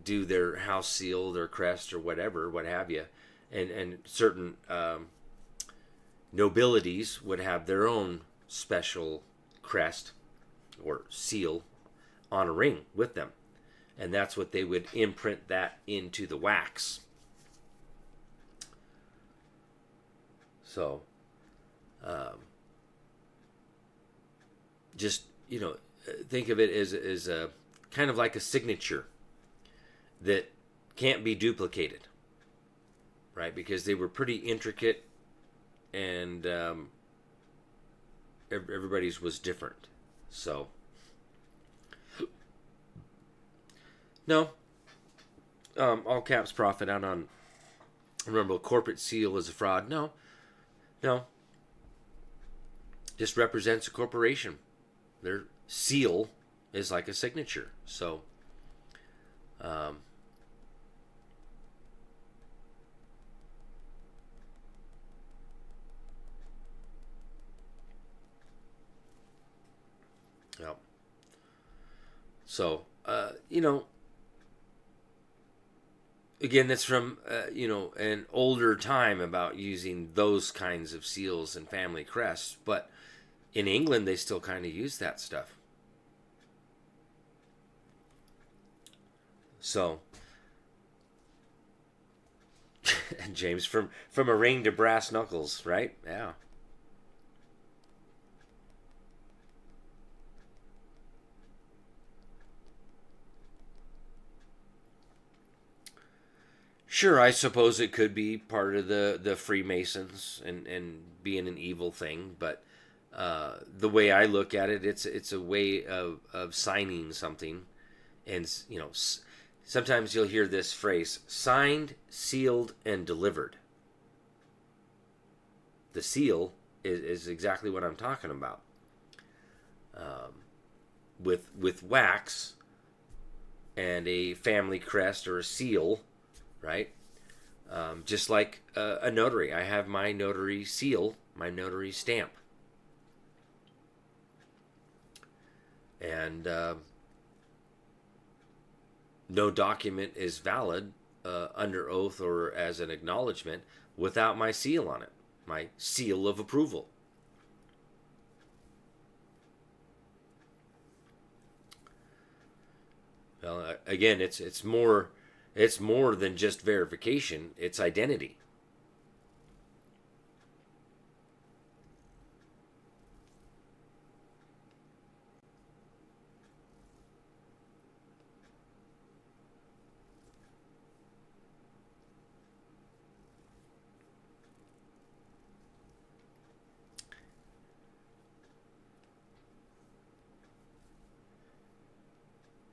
do their house seal, their crest, or whatever, what have you, and certain nobilities would have their own special crest or seal on a ring with them. And that's what they would imprint that into the wax. So, just, think of it as a kind of like a signature that can't be duplicated, right? Because they were pretty intricate, and everybody's was different. So, no, all caps profit out on, remember, corporate seal is a fraud. No, just represents a corporation. Their seal is like a signature. So, yeah. So, again, that's from an older time about using those kinds of seals and family crests, but in England they still kind of use that stuff. So, James, from a ring to brass knuckles, right? Yeah. Sure, I suppose it could be part of the Freemasons and being an evil thing, but the way I look at it, it's a way of signing something, and sometimes you'll hear this phrase: signed, sealed, and delivered. The seal is exactly what I'm talking about. With wax and a family crest or a seal, right? Just like a notary. I have my notary seal, my notary stamp. And no document is valid under oath or as an acknowledgement without my seal on it, my seal of approval. Well, again, it's more than just verification. It's identity.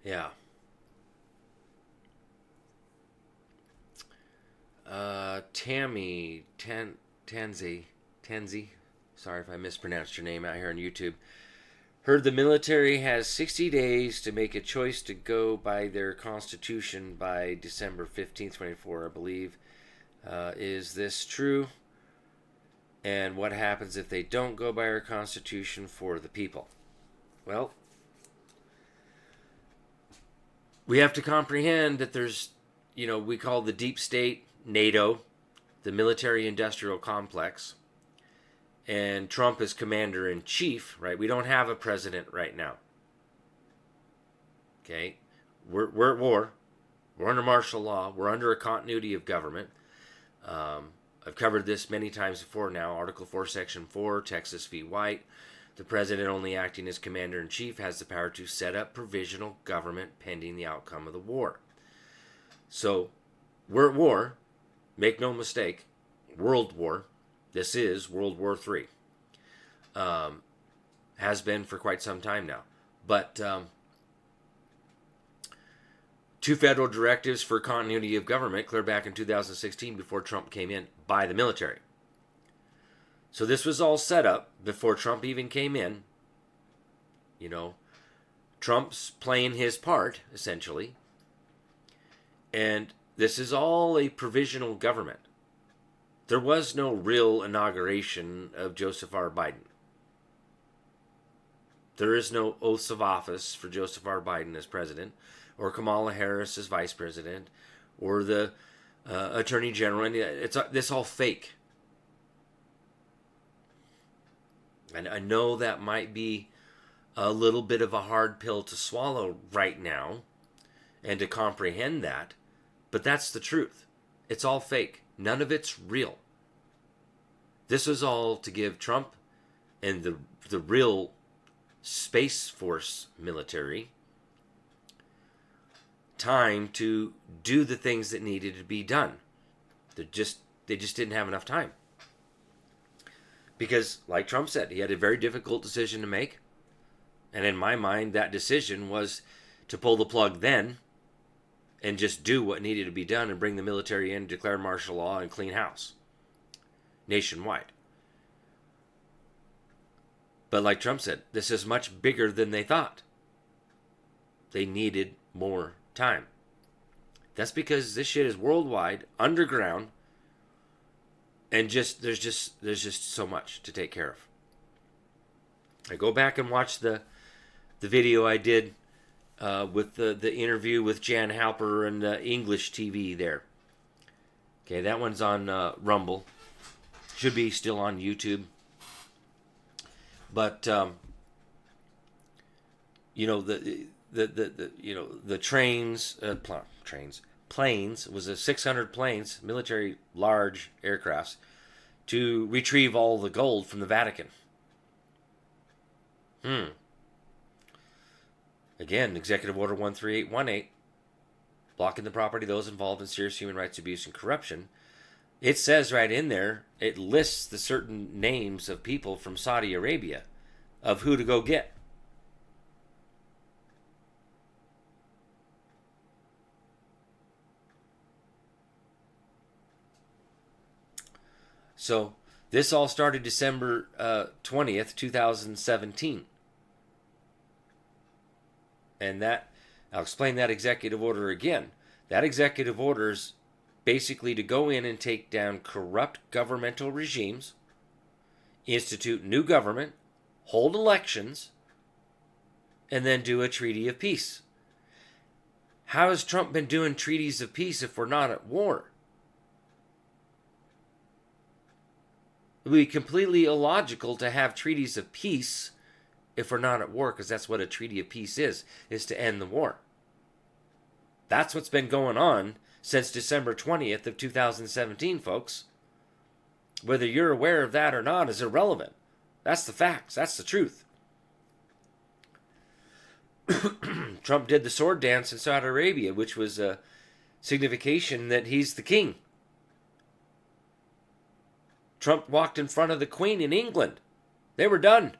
Yeah. Tanzi. Sorry if I mispronounced your name out here on YouTube. Heard the military has 60 days to make a choice to go by their constitution by December 15th, 24, I believe. Is this true? And what happens if they don't go by our constitution for the people? Well, we have to comprehend that there's, we call the deep state NATO, the military industrial complex, and Trump is commander in chief, right? We don't have a president right now. Okay? We're at war. We're under martial law. We're under a continuity of government. I've covered this many times before now. Article 4, Section 4, Texas v. White. The president, only acting as commander-in-chief, has the power to set up provisional government pending the outcome of the war. So, we're at war. Make no mistake. World War. This is World War III. Has been for quite some time now. But two federal directives for continuity of government clear back in 2016 before Trump came in by the military. So this was all set up before Trump even came in. Trump's playing his part, essentially. And this is all a provisional government. There was no real inauguration of Joseph R. Biden. There is no oaths of office for Joseph R. Biden as president, or Kamala Harris as vice president, or the attorney general. It's all fake. And I know that might be a little bit of a hard pill to swallow right now and to comprehend that, but that's the truth. It's all fake. None of it's real. This is all to give Trump and the real Space Force military time to do the things that needed to be done. They just didn't have enough time. Because, like Trump said, he had a very difficult decision to make. And in my mind, that decision was to pull the plug then and just do what needed to be done and bring the military in, declare martial law, and clean house nationwide. But like Trump said, this is much bigger than they thought. They needed more time. That's because this shit is worldwide, underground, and there's just so much to take care of. I go back and watch the video I did with the interview with Jan Halper and English TV there. Okay, that one's on Rumble. Should be still on YouTube. But the planes was a 600 planes, military large aircrafts, to retrieve all the gold from the Vatican. Again, Executive Order 13818, blocking the property of those involved in serious human rights abuse and corruption. It says right in there, it lists the certain names of people from Saudi Arabia of who to go get. So this all started December 20th, 2017. And I'll explain that executive order again. That executive order is basically to go in and take down corrupt governmental regimes, institute new government, hold elections, and then do a treaty of peace. How has Trump been doing treaties of peace if we're not at war? It would be completely illogical to have treaties of peace if we're not at war, because that's what a treaty of peace is to end the war. That's what's been going on since December 20th of 2017, folks. Whether you're aware of that or not is irrelevant. That's the facts. That's the truth. Trump did the sword dance in Saudi Arabia, which was a signification that he's the king. Trump walked in front of the Queen in England. They were done.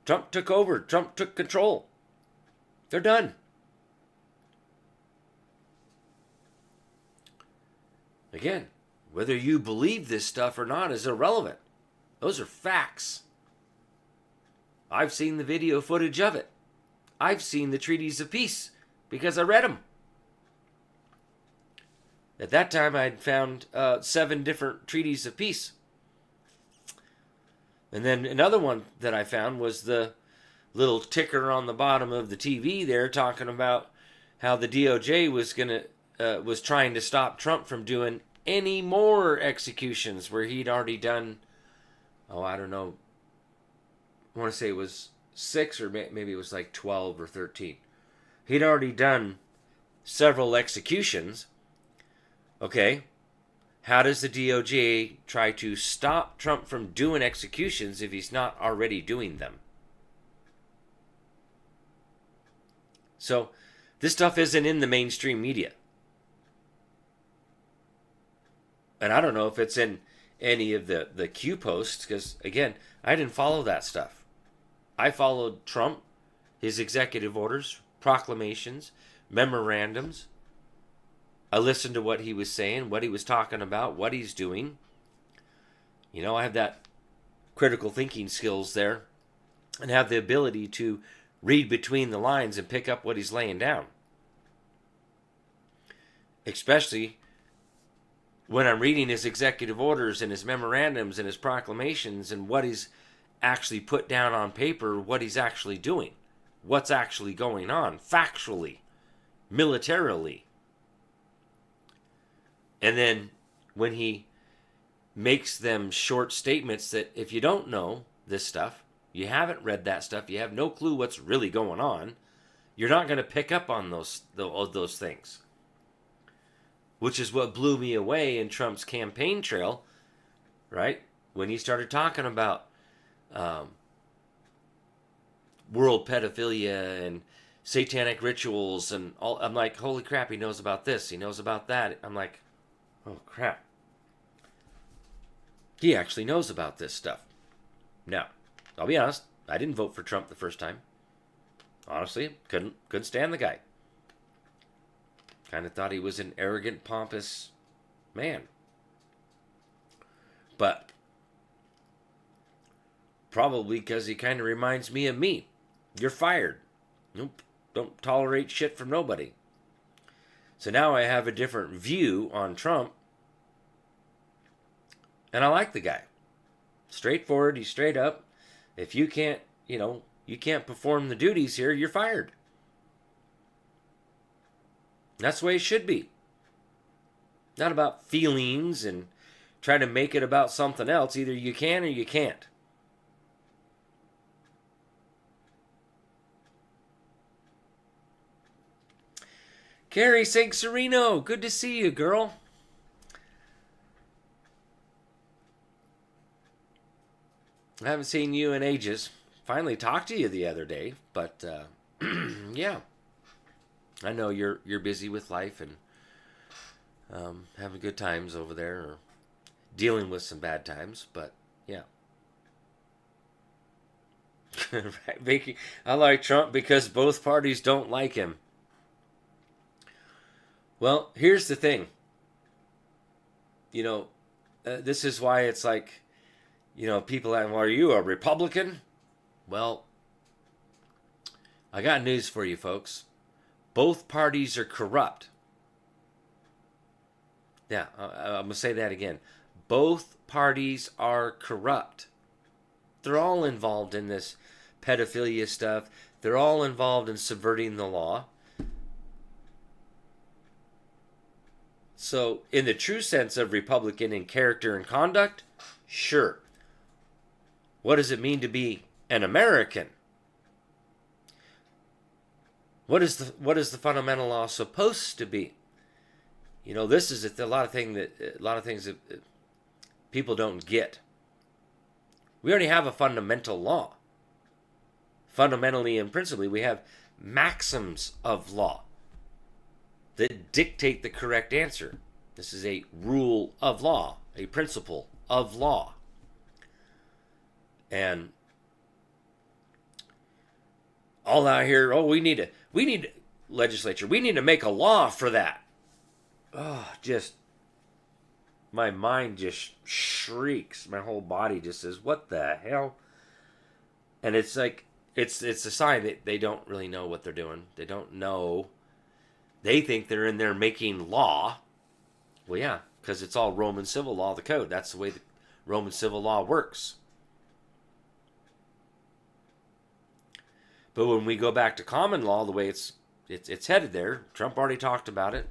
Trump took over. Trump took control. They're done. Again, whether you believe this stuff or not is irrelevant. Those are facts. I've seen the video footage of it. I've seen the treaties of peace because I read them. At that time, I'd found 7 different treaties of peace. And then another one that I found was the little ticker on the bottom of the TV there talking about how the DOJ was trying to stop Trump from doing any more executions where he'd already done, I don't know, I want to say it was 6 or maybe it was like 12 or 13. He'd already done several executions. Okay, how does the DOJ try to stop Trump from doing executions if he's not already doing them? So, this stuff isn't in the mainstream media. And I don't know if it's in any of the Q posts, because, again, I didn't follow that stuff. I followed Trump, his executive orders, proclamations, memorandums. I listened to what he was saying, what he was talking about, what he's doing. You know, I have that critical thinking skills there and have the ability to read between the lines and pick up what he's laying down. Especially when I'm reading his executive orders and his memorandums and his proclamations and what he's actually put down on paper, what he's actually doing, what's actually going on, factually, militarily. And then when he makes them short statements that if you don't know this stuff, you haven't read that stuff, you have no clue what's really going on, you're not going to pick up on those things. Which is what blew me away in Trump's campaign trail, right? When he started talking about world pedophilia and satanic rituals and all, I'm like, holy crap, he knows about this, he knows about that. I'm like, oh crap. He actually knows about this stuff. Now, I'll be honest, I didn't vote for Trump the first time. Honestly, couldn't stand the guy. Kind of thought he was an arrogant, pompous man. But probably because he kind of reminds me of me. You're fired. Nope. Don't tolerate shit from nobody. So now I have a different view on Trump. And I like the guy. Straightforward, he's straight up. If you can't, you can't perform the duties here, you're fired. That's the way it should be. Not about feelings and try to make it about something else. Either you can or you can't. Carrie St. Sereno, good to see you, girl. I haven't seen you in ages. Finally talked to you the other day, but yeah. I know you're busy with life and having good times over there, or dealing with some bad times, but yeah. Right, I like Trump because both parties don't like him. Well, here's the thing. This is why it's like, people ask, well, are you a Republican? Well, I got news for you folks. Both parties are corrupt. Yeah, I'm going to say that again. Both parties are corrupt. They're all involved in this pedophilia stuff. They're all involved in subverting the law. So, in the true sense of Republican in character and conduct, sure. What does it mean to be an American? What is the fundamental law supposed to be? You know, this is a lot of things that people don't get. We already have a fundamental law. Fundamentally and principally, we have maxims of law that dictate the correct answer. This is a rule of law, a principle of law. And all out here, oh, we need legislature. We need to make a law for that. Oh, just my mind just shrieks. My whole body just says, "What the hell?" And it's like it's a sign that they don't really know what they're doing. They don't know. They think they're in there making law. Well, yeah, because it's all Roman civil law, the code. That's the way the Roman civil law works. But when we go back to common law, the way it's headed there, Trump already talked about it.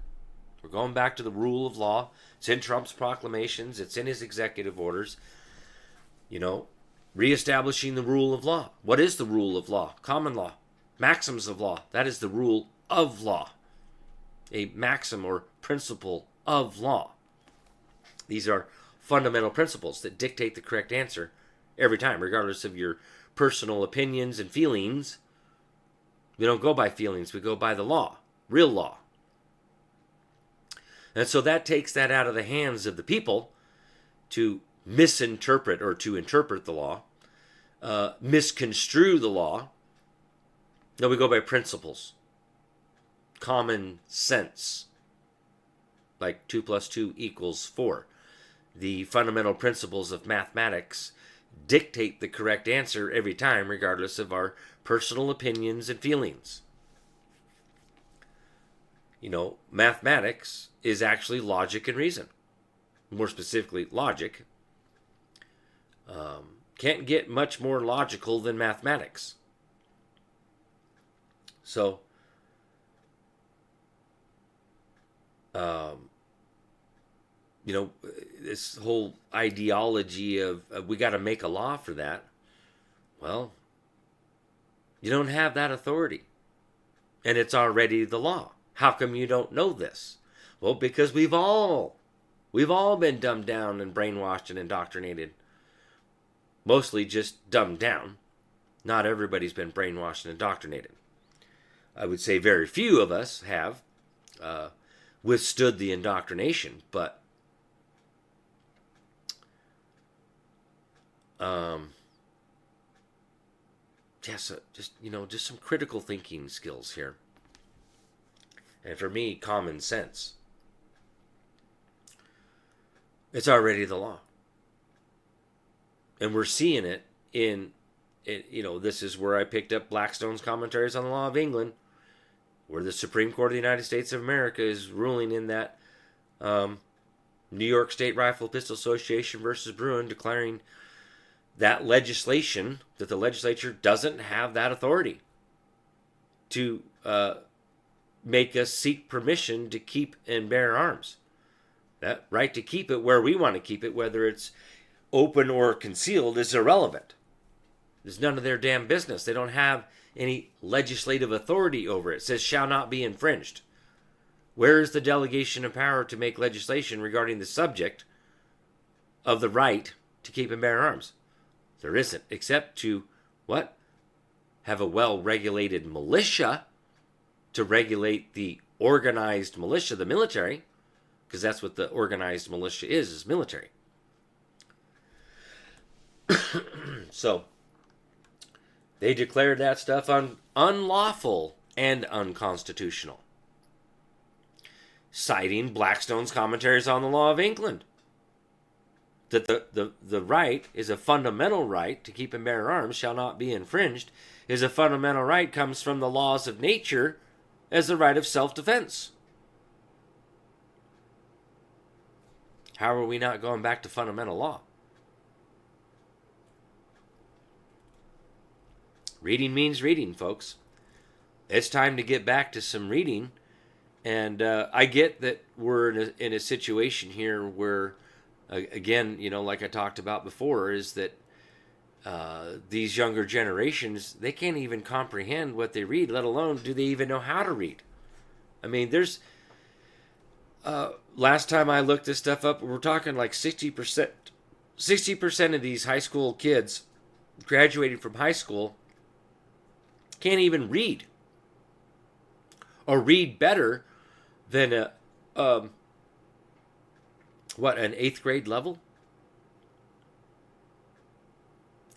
We're going back to the rule of law. It's in Trump's proclamations. It's in his executive orders. You know, reestablishing the rule of law. What is the rule of law? Common law. Maxims of law. That is the rule of law. A maxim or principle of law. These are fundamental principles that dictate the correct answer every time, regardless of your personal opinions and feelings. We don't go by feelings. We go by the law. Real law. And so that takes that out of the hands of the people to misinterpret or to interpret the law, misconstrue the law. No, we go by principles. Common sense. Like 2 + 2 = 4. The fundamental principles of mathematics dictate the correct answer every time, regardless of our personal opinions and feelings. You know, mathematics is actually logic and reason. More specifically, logic. Can't get much more logical than mathematics. So, you know, this whole ideology of we got to make a law for that. Well, you don't have that authority. And it's already the law. How come you don't know this? Well, because we've all been dumbed down and brainwashed and indoctrinated. Mostly just dumbed down. Not everybody's been brainwashed and indoctrinated. I would say very few of us have withstood the indoctrination, but just some critical thinking skills here. And for me, common sense. It's already the law. And we're seeing it this is where I picked up Blackstone's commentaries on the law of England, where the Supreme Court of the United States of America is ruling in that New York State Rifle Pistol Association versus Bruin, declaring that legislation, that the legislature doesn't have that authority to make us seek permission to keep and bear arms. That right to keep it where we want to keep it, whether it's open or concealed, is irrelevant. It's none of their damn business. They don't have any legislative authority over it. It says shall not be infringed. Where is the delegation of power to make legislation regarding the subject of the right to keep and bear arms? There isn't, except to, what? Have a well-regulated militia to regulate the organized militia, the military, because that's what the organized militia is military. So, they declared that stuff unlawful and unconstitutional, citing Blackstone's commentaries on the law of England. That the right is a fundamental right to keep and bear arms shall not be infringed, is a fundamental right, comes from the laws of nature as the right of self-defense. How are we not going back to fundamental law? Reading means reading, folks. It's time to get back to some reading And I get that we're in a situation here where, again, like I talked about before, is that these younger generations, they can't even comprehend what they read, let alone do they even know how to read. I mean, there's last time I looked this stuff up, we're talking like 60% of these high school kids graduating from high school can't even read or read better than um, an eighth grade level.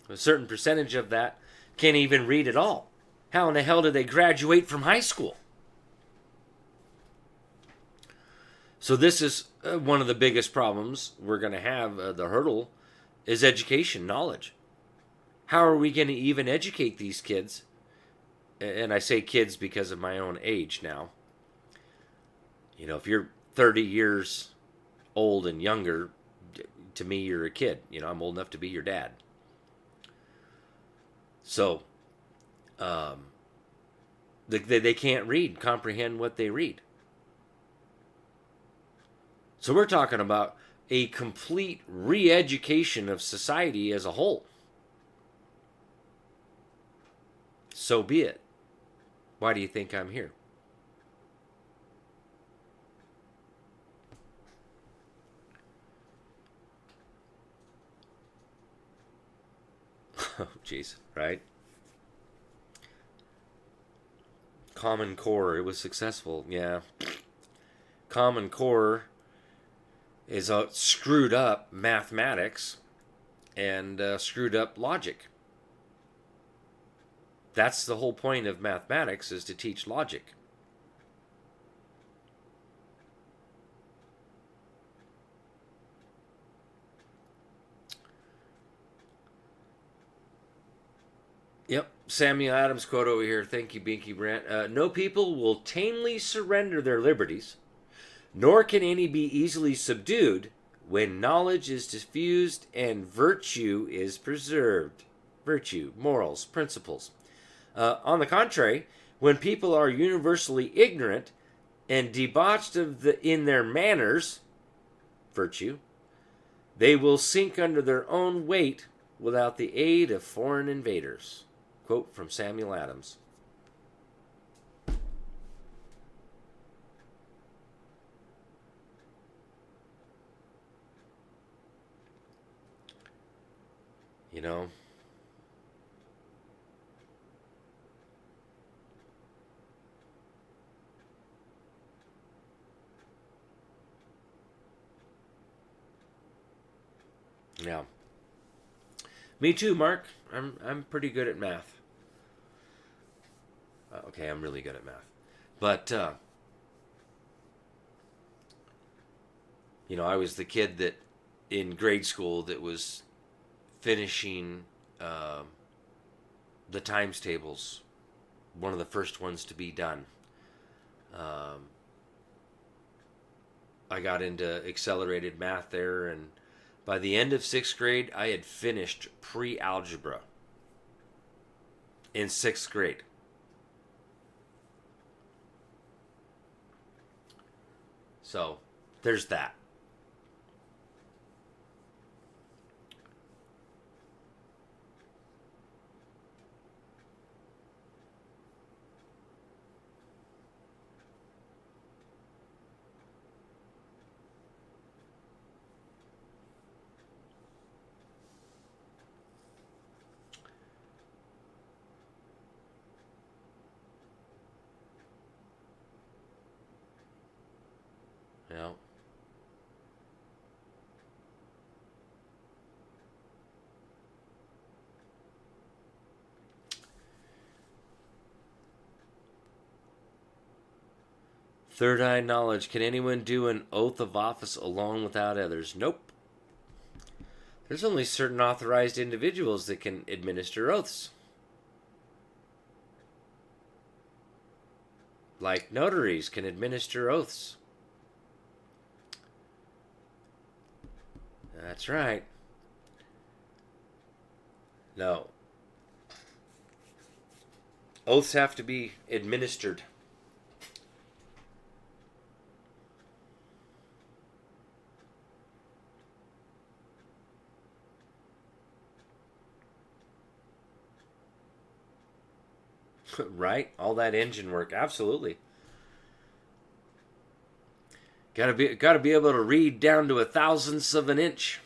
A certain percentage of that can't even read at all. How in the hell did they graduate from high school? So this is one of the biggest problems we're going to have. The hurdle is education, knowledge. How are we going to even educate these kids? And I say kids because of my own age now. If you're 30 years old and younger, to me, you're a kid. I'm old enough to be your dad. So, they can't read, comprehend what they read. So we're talking about a complete re-education of society as a whole. So be it. Why do you think I'm here? Oh, jeez, right? Common Core, it was successful, yeah. Common Core is screwed up mathematics and screwed up logic. That's the whole point of mathematics, is to teach logic. Yep, Samuel Adams quote over here. Thank you, Binky Brant. No people will tamely surrender their liberties, nor can any be easily subdued when knowledge is diffused and virtue is preserved. Virtue, morals, principles. On the contrary, when people are universally ignorant and debauched in their manners, virtue, they will sink under their own weight without the aid of foreign invaders. Quote from Samuel Adams. You know, yeah. Me too, Mark. I'm pretty good at math. Okay, I'm really good at math. But I was the kid that in grade school that was finishing the times tables, one of the first ones to be done. Um, I got into accelerated math there, and by the end of sixth grade, I had finished pre-algebra in sixth grade. So there's that. You know, third eye knowledge. Can anyone do an oath of office alone without others? Nope. There's only certain authorized individuals that can administer oaths. Like notaries can administer oaths. That's right. No. Oaths have to be administered. Right? All that engine work, absolutely. Got to be able to read down to a thousandths of an inch.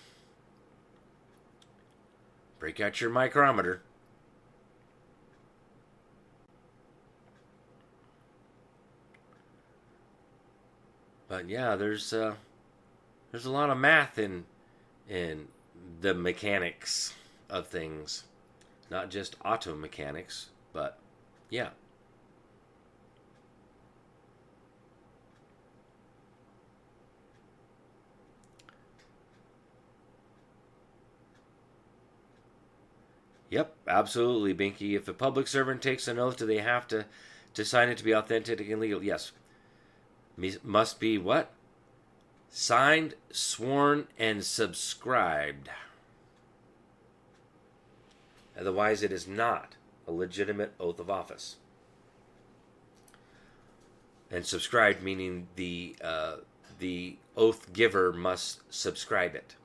Break out your micrometer. But yeah, there's a lot of math in the mechanics of things, not just auto mechanics, but yeah. Yep, absolutely, Binky. If a public servant takes an oath, do they have to sign it to be authentic and legal? Yes. Must be what? Signed, sworn, and subscribed. Otherwise, it is not a legitimate oath of office. And subscribed meaning the oath giver must subscribe it.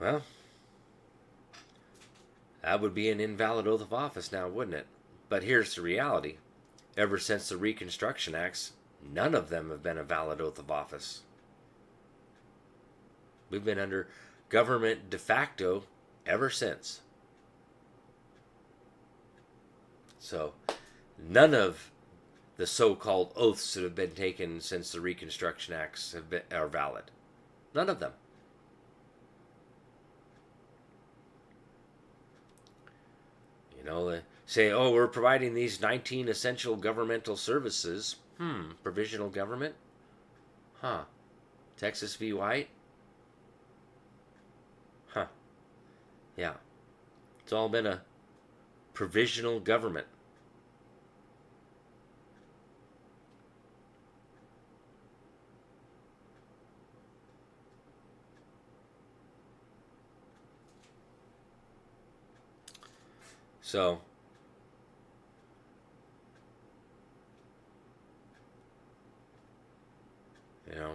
Well, that would be an invalid oath of office now, wouldn't it? But here's the reality. Ever since the Reconstruction Acts, none of them have been a valid oath of office. We've been under government de facto ever since. So, none of the so-called oaths that have been taken since the Reconstruction Acts are valid. None of them. You know, they say, oh, we're providing these 19 essential governmental services. Provisional government? Huh. Texas v. White? Huh. Yeah. It's all been a provisional government. So, you know,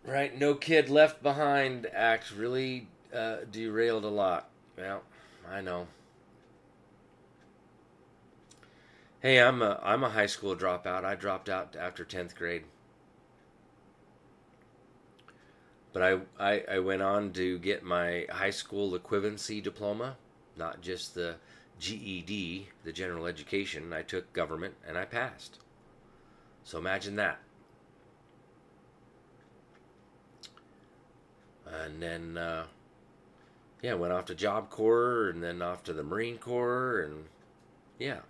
right? No Kid Left Behind Act really derailed a lot. Well, I know. Hey, I'm a high school dropout. I dropped out after 10th grade. But I went on to get my high school equivalency diploma, not just the GED, the general education. I took government and I passed. So imagine that. And then, yeah, went off to Job Corps and then off to the Marine Corps and yeah.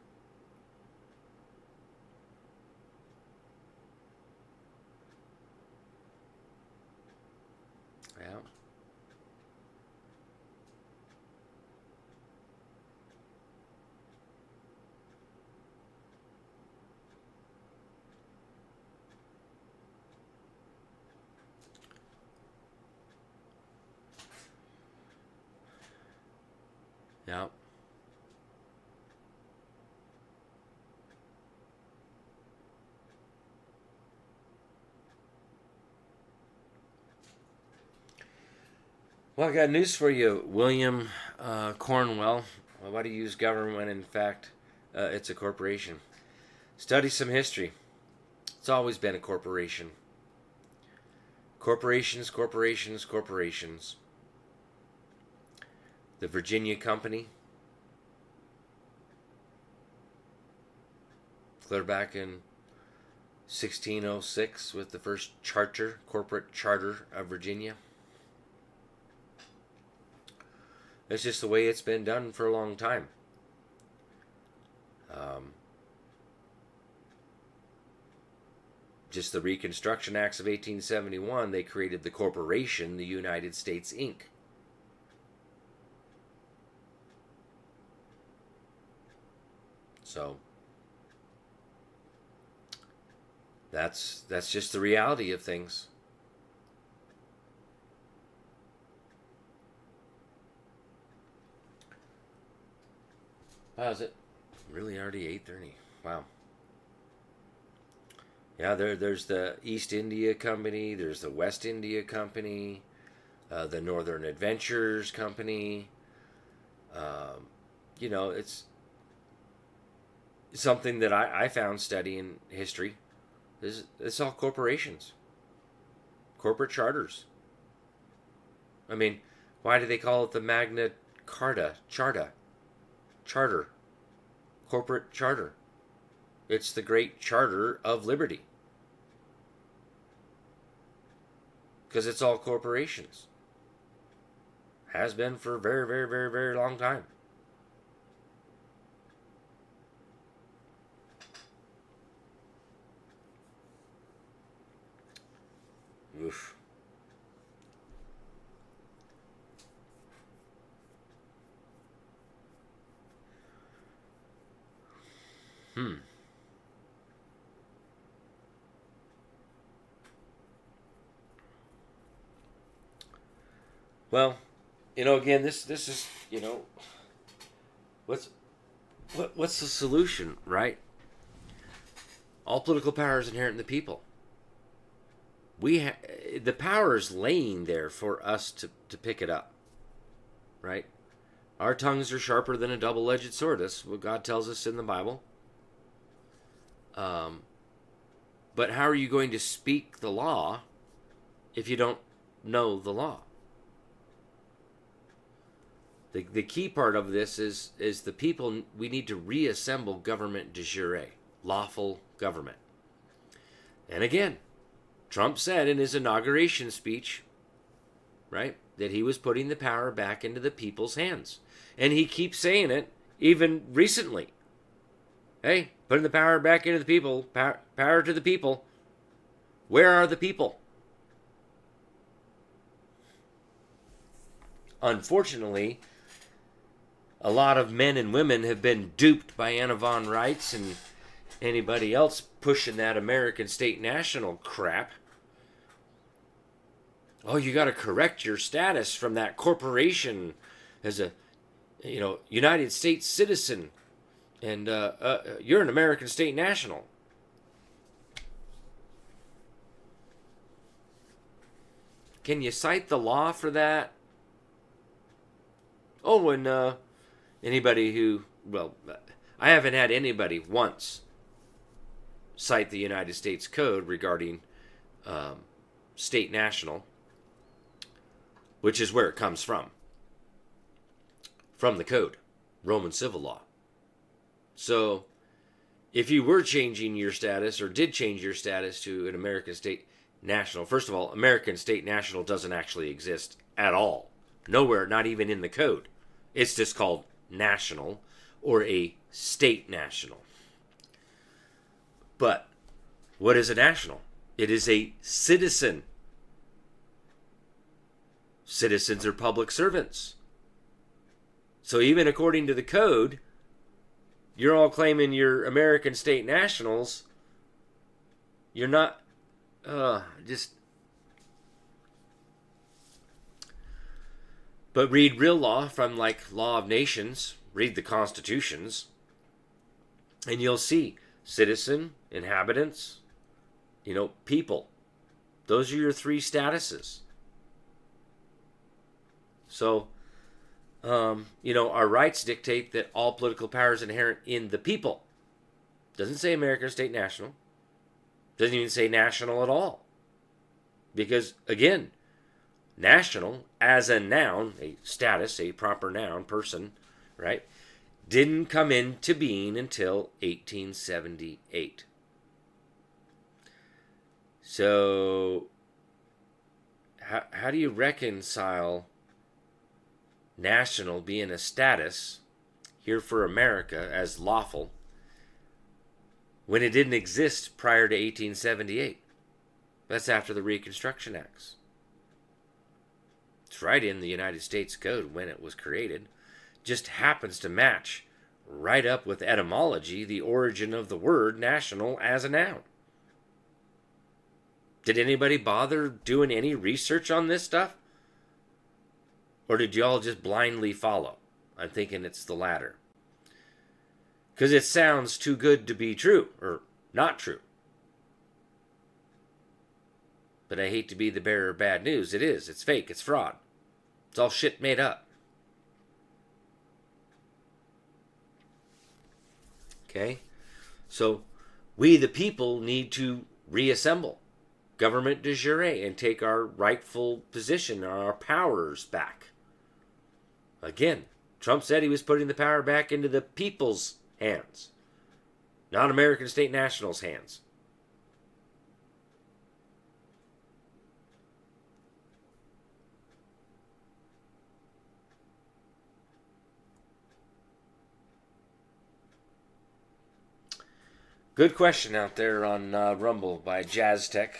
Yeah. Yeah. Well, I got news for you, William Cornwell. Well, why do you use government when in fact it's a corporation? Study some history. It's always been a corporation. Corporations, corporations, corporations. The Virginia Company, clear back in 1606 with the first charter, corporate charter of Virginia. It's just the way it's been done for a long time. Just the Reconstruction Acts of 1871, they created the corporation, the United States Inc. So that's just the reality of things. Wow, is it really already 8:30? Wow. Yeah, there's the East India Company, there's the West India Company, the Northern Adventures Company. Um, it's something that I found studying history. It's all corporations, corporate charters. I mean, why do they call it the Magna Carta? Charter, corporate charter. It's the great charter of liberty because it's all corporations. Has been for a very, very, very, very long time. Oof. Hmm. Well, again, this is what's what's the solution, right? All political power is inherent in the people. The power is laying there for us to pick it up, right? Our tongues are sharper than a double-edged sword. That's what God tells us in the Bible. But how are you going to speak the law if you don't know the law? The key part of this is the people. We need to reassemble government de jure, lawful government. And again, Trump said in his inauguration speech, right, that he was putting the power back into the people's hands. And he keeps saying it even recently. Hey, putting the power back into the people, power to the people. Where are the people? Unfortunately, a lot of men and women have been duped by Anna von Reitz and anybody else pushing that American state national crap. Oh, you got to correct your status from that corporation as a, United States citizen, and you're an American state national. Can you cite the law for that? Oh, and anybody who, I haven't had anybody once cite the United States Code regarding state national, which is where it comes from the code, Roman civil law. So if you were changing your status or did change your status to an American state national, first of all, American state national doesn't actually exist at all. Nowhere, not even in the code. It's just called national or a state national. But what is a national? It is a citizen. Citizens are public servants. So even according to the code, you're all claiming you're American state nationals. You're not, But read real law from Law of Nations, read the constitutions, and you'll see citizen, inhabitants, people. Those are your three statuses. So, our rights dictate that all political power is inherent in the people. Doesn't say American state national. Doesn't even say national at all. Because, again, national as a noun, a status, a proper noun, person, right, didn't come into being until 1878. So, how do you reconcile national being a status here for America as lawful when it didn't exist prior to 1878? That's after the Reconstruction Acts. It's right in the United States Code when it was created. Just happens to match right up with etymology the origin of the word national as a noun. Did anybody bother doing any research on this stuff? Or did y'all just blindly follow? I'm thinking it's the latter. Because it sounds too good to be true, or not true. But I hate to be the bearer of bad news. It is. It's fake. It's fraud. It's all shit made up. Okay? So, we the people need to reassemble government de jure and take our rightful position, our powers back. Again, Trump said he was putting the power back into the people's hands, not American state nationals' hands. Good question out there on Rumble by Jazz Tech.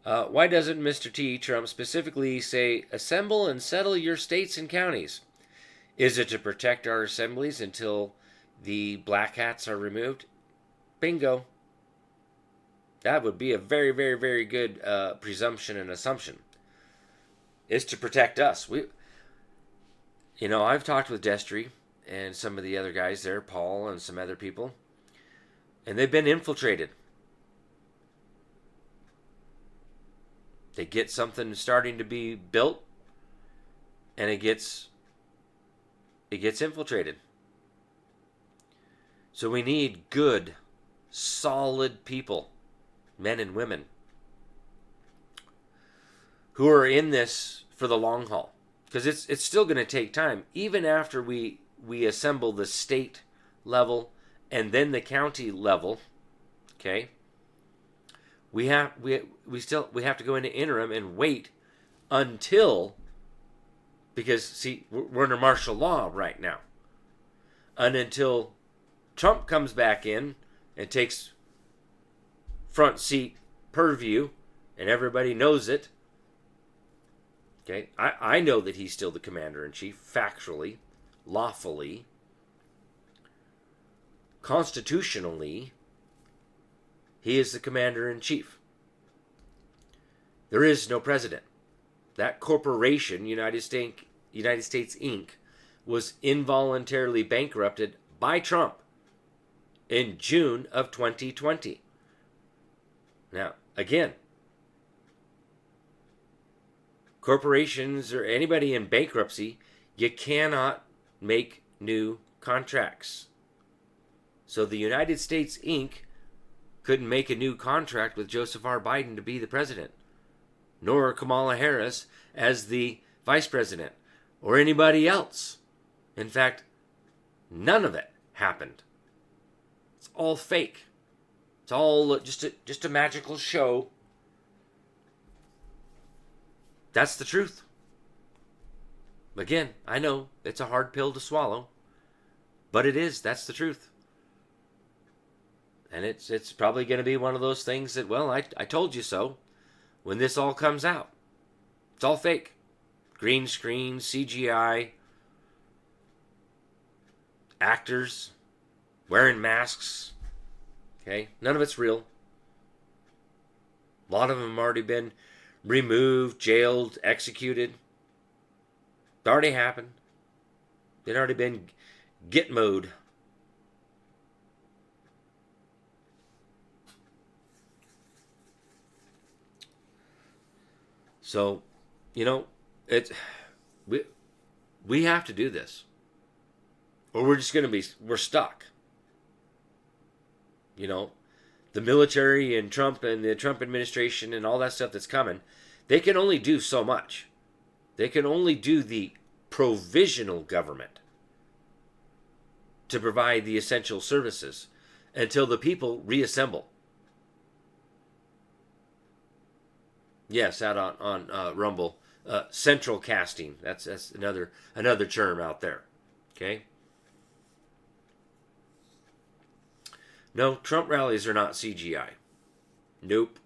Why doesn't Mr. T. Trump specifically say, assemble and settle your states and counties? Is it to protect our assemblies until the black hats are removed? Bingo. That would be a very, very, very good presumption and assumption. Is to protect us. I've talked with Destry and some of the other guys there, Paul and some other people, and they've been infiltrated. They get something starting to be built, and it gets infiltrated. So we need good, solid people, men and women, who are in this for the long haul. Because it's still going to take time, even after we assemble the state level and then the county level. Okay, we have to go into interim and wait until, because see, we're under martial law right now, and until Trump comes back in and takes front seat purview and everybody knows it. Okay, I know that he's still the commander-in-chief, factually, lawfully, constitutionally. He is the commander-in-chief. There is no president. That corporation, United States Inc., was involuntarily bankrupted by Trump in June of 2020. Now, again, corporations or anybody in bankruptcy, you cannot make new contracts. So the United States Inc. couldn't make a new contract with Joseph R. Biden to be the president, nor Kamala Harris as the vice president, or anybody else. In fact, none of it happened. It's all fake. It's all just a magical show. That's the truth. Again, I know it's a hard pill to swallow, but it is. That's the truth. And it's probably going to be one of those things that, well, I told you so when this all comes out. It's all fake. Green screen, CGI, actors wearing masks. Okay? None of it's real. A lot of them have already been removed, jailed, executed. It already happened. They'd already been Gitmo'd. So, we have to do this, or we're just going to we're stuck. The military and Trump and the Trump administration and all that stuff that's coming, they can only do so much. They can only do the provisional government to provide the essential services until the people reassemble. Yes, out on Rumble, central casting. That's another term out there. Okay. No, Trump rallies are not CGI. Nope.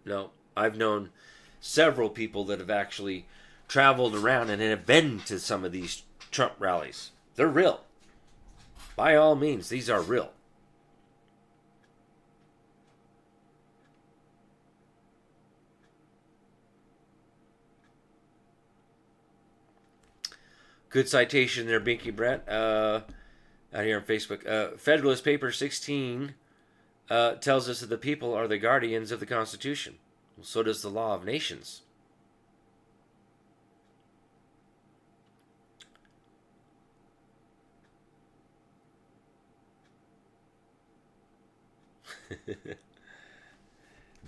No, I've known several people that have actually traveled around and have been to some of these Trump rallies. They're real. By all means, these are real. Good citation there, Binky Brett. Out here on Facebook. Federalist Paper 16 tells us that the people are the guardians of the Constitution. Well, so does the law of nations.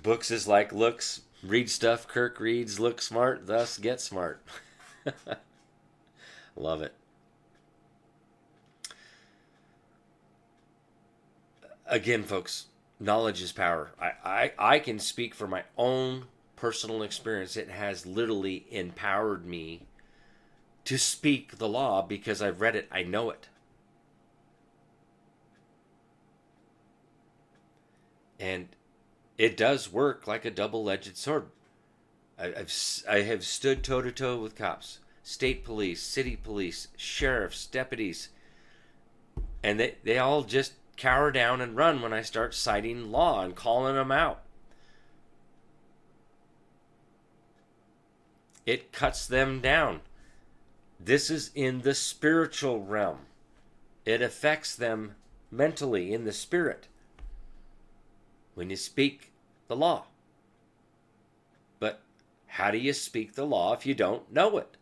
Books is like looks. Read stuff Kirk reads. Look smart, thus get smart. Love it. Again, folks, knowledge is power. I can speak for my own personal experience. It has literally empowered me to speak the law because I've read it. I know it. And it does work like a double-edged sword. I have stood toe-to-toe with cops, state police, city police, sheriffs, deputies, and they all just cower down and run when I start citing law and calling them out. It cuts them down. This is in the spiritual realm. It affects them mentally in the spirit when you speak the law. But how do you speak the law if you don't know it?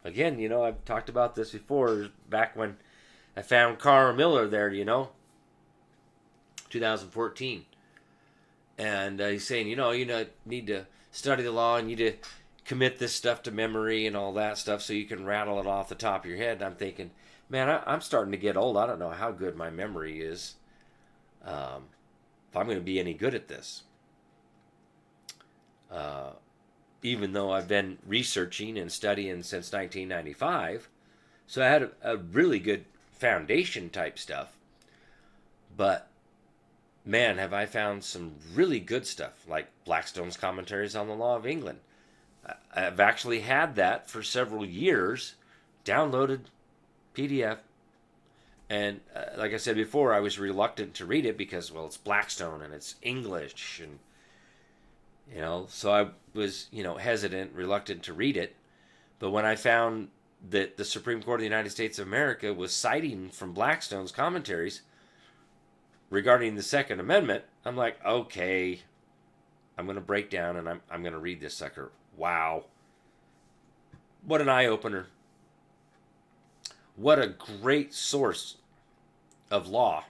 Again, I've talked about this before, back when I found Carl Miller there, 2014. And he's saying, you need to study the law and you need to commit this stuff to memory and all that stuff so you can rattle it off the top of your head. And I'm thinking, man, I'm starting to get old. I don't know how good my memory is. If I'm going to be any good at this. Even though I've been researching and studying since 1995. So I had a really good foundation type stuff. But, man, have I found some really good stuff, like Blackstone's Commentaries on the Law of England. I've actually had that for several years, downloaded PDF. And like I said before, I was reluctant to read it because, well, it's Blackstone and it's English. And, so I was, hesitant, reluctant to read it. But when I found that the Supreme Court of the United States of America was citing from Blackstone's commentaries regarding the Second Amendment, I'm like, okay, I'm going to break down and I'm going to read this sucker. Wow. What an eye-opener. What a great source of law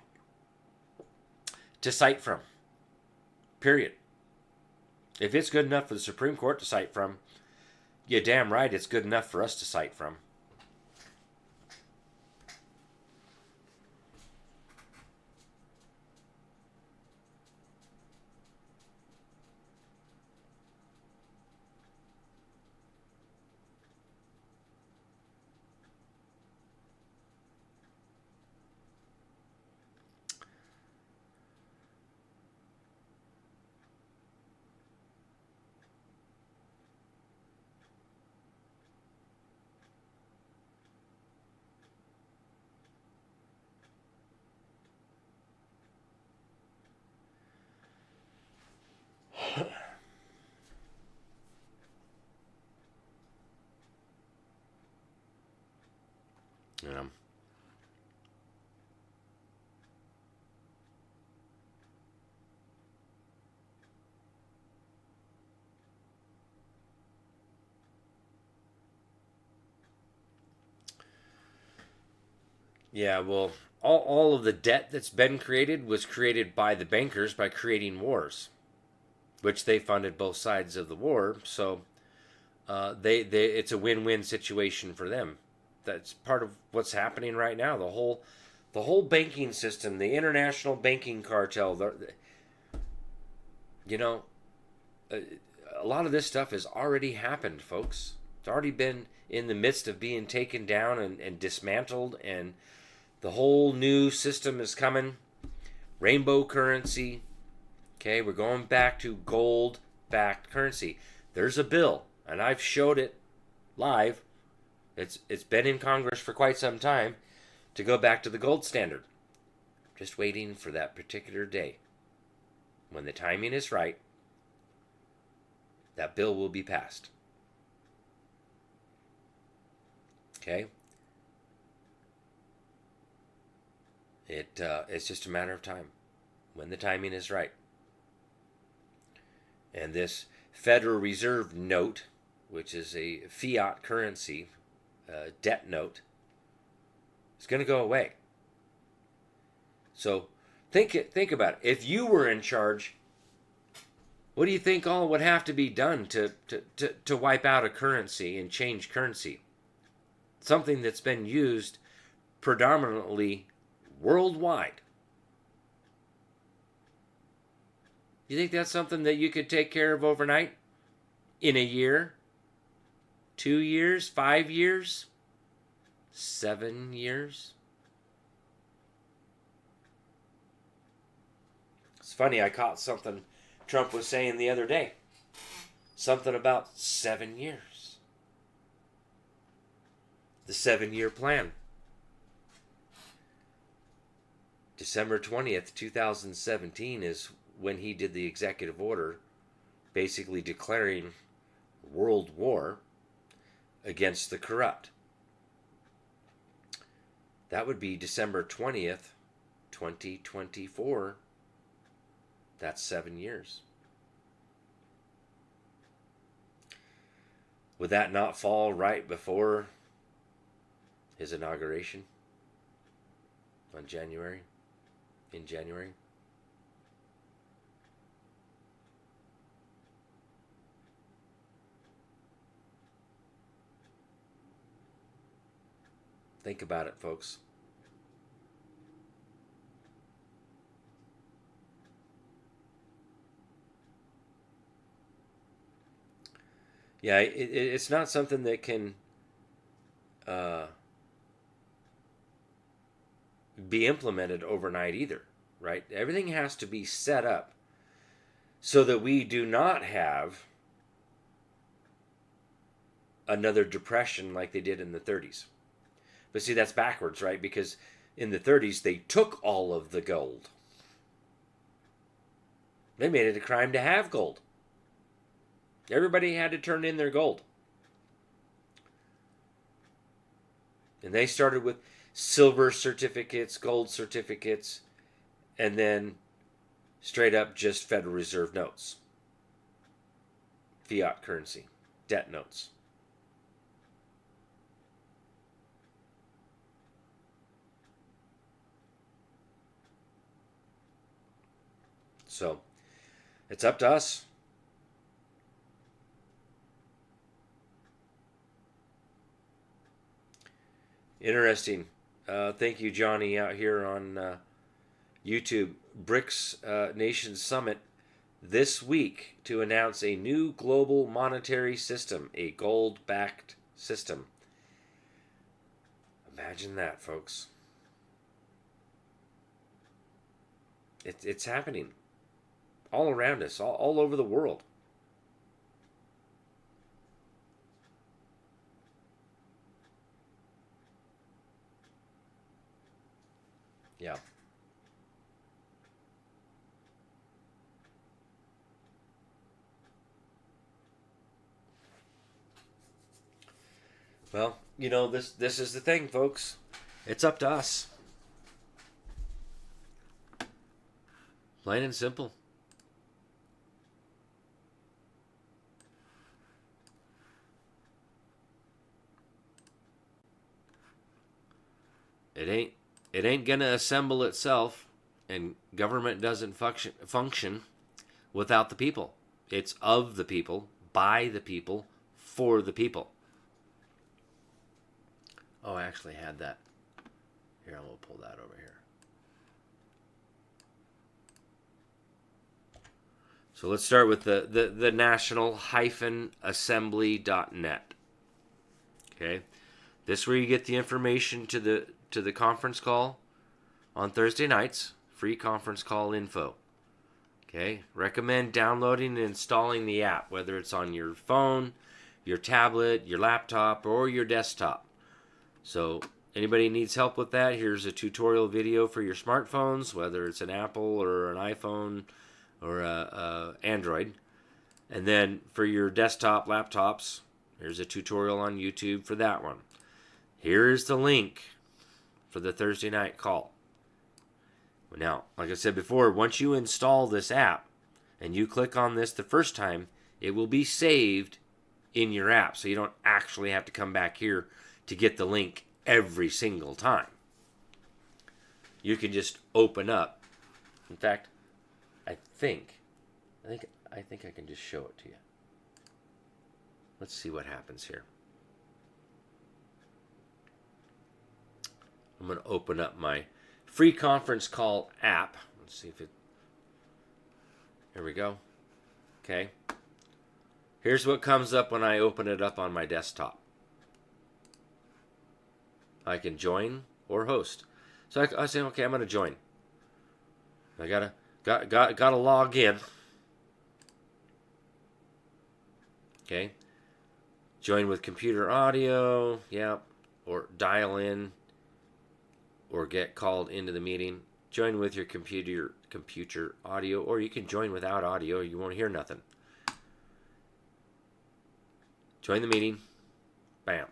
to cite from. Period. If it's good enough for the Supreme Court to cite from, you're damn right it's good enough for us to cite from. Yeah. Yeah, well, all of the debt that's been created was created by the bankers by creating wars, which they funded both sides of the war. So they it's a win-win situation for them. That's part of what's happening right now. The whole banking system, the international banking cartel. A lot of this stuff has already happened, folks. It's already been in the midst of being taken down and dismantled, and the whole new system is coming. Rainbow currency. Okay, we're going back to gold-backed currency. There's a bill, and I've showed it live It's been in Congress for quite some time to go back to the gold standard. Just waiting for that particular day. When the timing is right, that bill will be passed. Okay? It's just a matter of time. When the timing is right. And this Federal Reserve note, which is a fiat currency debt note, is going to go away. So think about it. If you were in charge, what do you think all would have to be done to wipe out a currency and change currency? Something that's been used predominantly worldwide. You think that's something that you could take care of overnight? In a year? 2 years? 5 years? 7 years? It's funny, I caught something Trump was saying the other day. Something about 7 years. The 7-year plan. December 20th, 2017 is when he did the executive order basically declaring world war against the corrupt. That would be December 20th, 2024. That's 7 years. Would that not fall right before his inauguration in January? Think about it, folks. Yeah, it's not something that can be implemented overnight either, right? Everything has to be set up so that we do not have another depression like they did in the 30s. But see, that's backwards, right? Because in the 30s, they took all of the gold. They made it a crime to have gold. Everybody had to turn in their gold. And they started with silver certificates, gold certificates, and then straight up just Federal Reserve notes. Fiat currency, debt notes. So, it's up to us. Interesting. Thank you, Johnny, out here on YouTube. BRICS Nation Summit this week to announce a new global monetary system, a gold-backed system. Imagine that, folks. It's happening all around us, all over the world. Yeah. Well, this is the thing, folks. It's up to us. Plain and simple. It ain't gonna assemble itself, and government doesn't function without the people. It's of the people, by the people, for the people. Oh, I actually had that. Here, I'm gonna pull that over here. So let's start with the national-assembly.net. Okay, this is where you get the information to the conference call on Thursday nights. Free conference call info. Okay, recommend downloading and installing the app, whether it's on your phone, your tablet, your laptop, or your desktop. So anybody needs help with that, here's a tutorial video for your smartphones, whether it's an Apple or an iPhone or a Android. And then for your desktop laptops, here's a tutorial on YouTube for that one. Here's the link for the Thursday night call. Now, like I said before, once you install this app and you click on this the first time, it will be saved in your app. So you don't actually have to come back here to get the link every single time. You can just open up. In fact, I think I can just show it to you. Let's see what happens here. I'm going to open up my free conference call app. Let's see if it... Here we go. Okay. Here's what comes up when I open it up on my desktop. I can join or host. So I say, okay, I'm going to join. I gotta log in. Okay. Join with computer audio. Yeah. Or dial in. Or get called into the meeting. Join with your computer audio, or you can join without audio. You won't hear nothing. Join the meeting. Bam.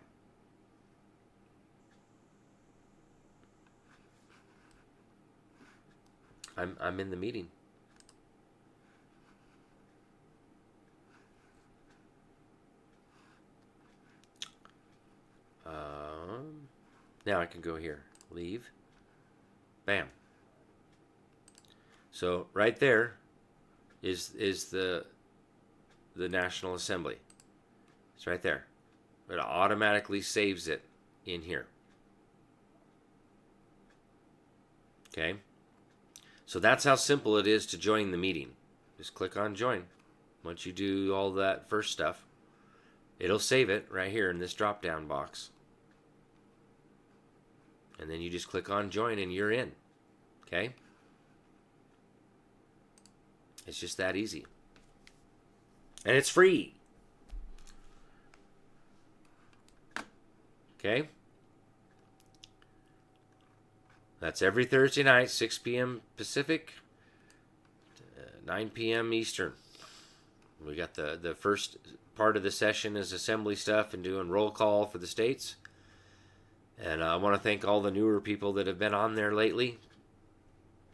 I'm in the meeting. Now I can go here. Leave. Bam. So right there is the National Assembly. It's right there. It automatically saves it in here. Okay. So that's how simple it is to join the meeting. Just click on join. Once you do all that first stuff, it'll save it right here in this drop down box. And then you just click on join and you're in. Okay? It's just that easy. And it's free. Okay? That's every Thursday night, 6 p.m. Pacific, 9 p.m. Eastern. We got the first part of the session is assembly stuff and doing roll call for the states. And I want to thank all the newer people that have been on there lately.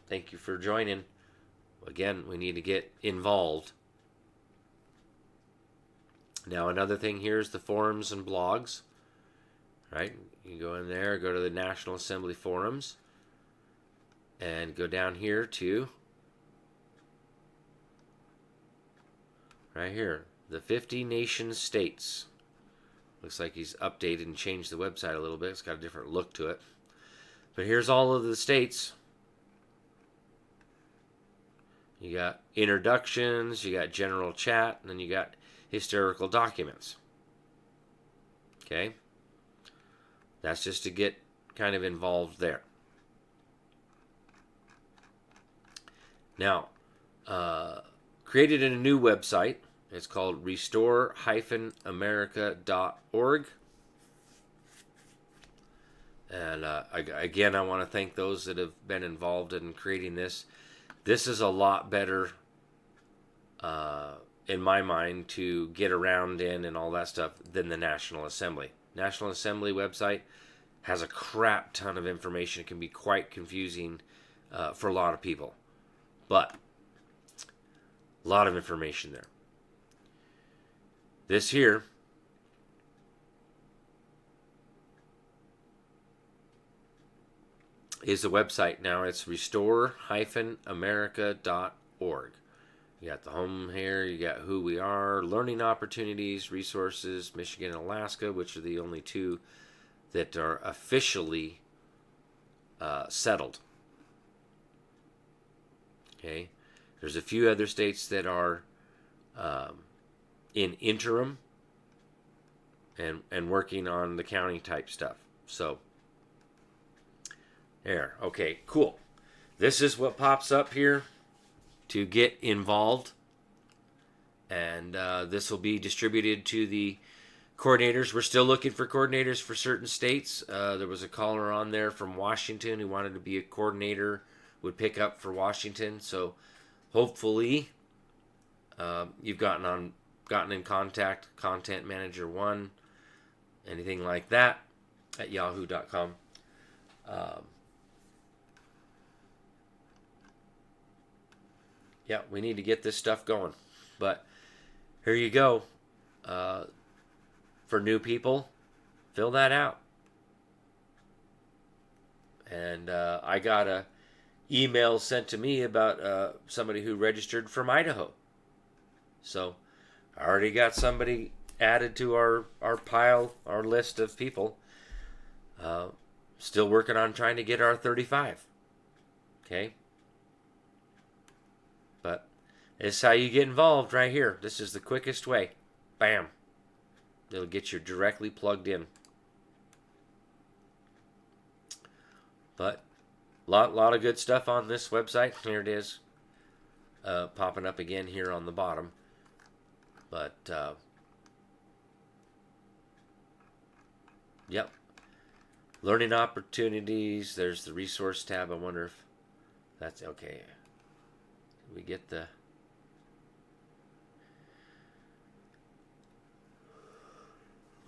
Thank you for joining. Again, we need to get involved. Now, another thing here is the forums and blogs. Right? You go in there, go to the National Assembly forums, and go down here to right here, the 50 nation states. Looks like he's updated and changed the website a little bit. It's got a different look to it. But here's all of the states. You got introductions, you got general chat, and then you got historical documents. Okay? That's just to get kind of involved there. Now, created in a new website. It's called restore-america.org. And again, I want to thank those that have been involved in creating this. This is a lot better, in my mind, to get around in and all that stuff than the National Assembly. National Assembly website has a crap ton of information. It can be quite confusing for a lot of people. But a lot of information there. This here is the website now. It's restore-america.org. You got the home here. You got who we are, learning opportunities, resources, Michigan and Alaska, which are the only two that are officially settled. Okay. There's a few other states that are in interim and working on the county type stuff. So there. Okay, cool. This is what pops up here to get involved. And this will be distributed to the Coordinators. We're still looking for coordinators for certain states. There was a caller on there from Washington who wanted to be a coordinator, would pick up for Washington. So hopefully you've gotten in contact, Content Manager 1, anything like that at yahoo.com. Yeah, we need to get this stuff going. But here you go. For new people, fill that out. And I got a email sent to me about somebody who registered from Idaho. So I already got somebody added to our pile, our list of people. Still working on trying to get our 35. Okay? But this is how you get involved right here. This is the quickest way. Bam. It'll get you directly plugged in. But lot of good stuff on this website. Here it is. Popping up again here on the bottom. But yep. Learning opportunities. There's the resource tab. I wonder if that's okay. We get the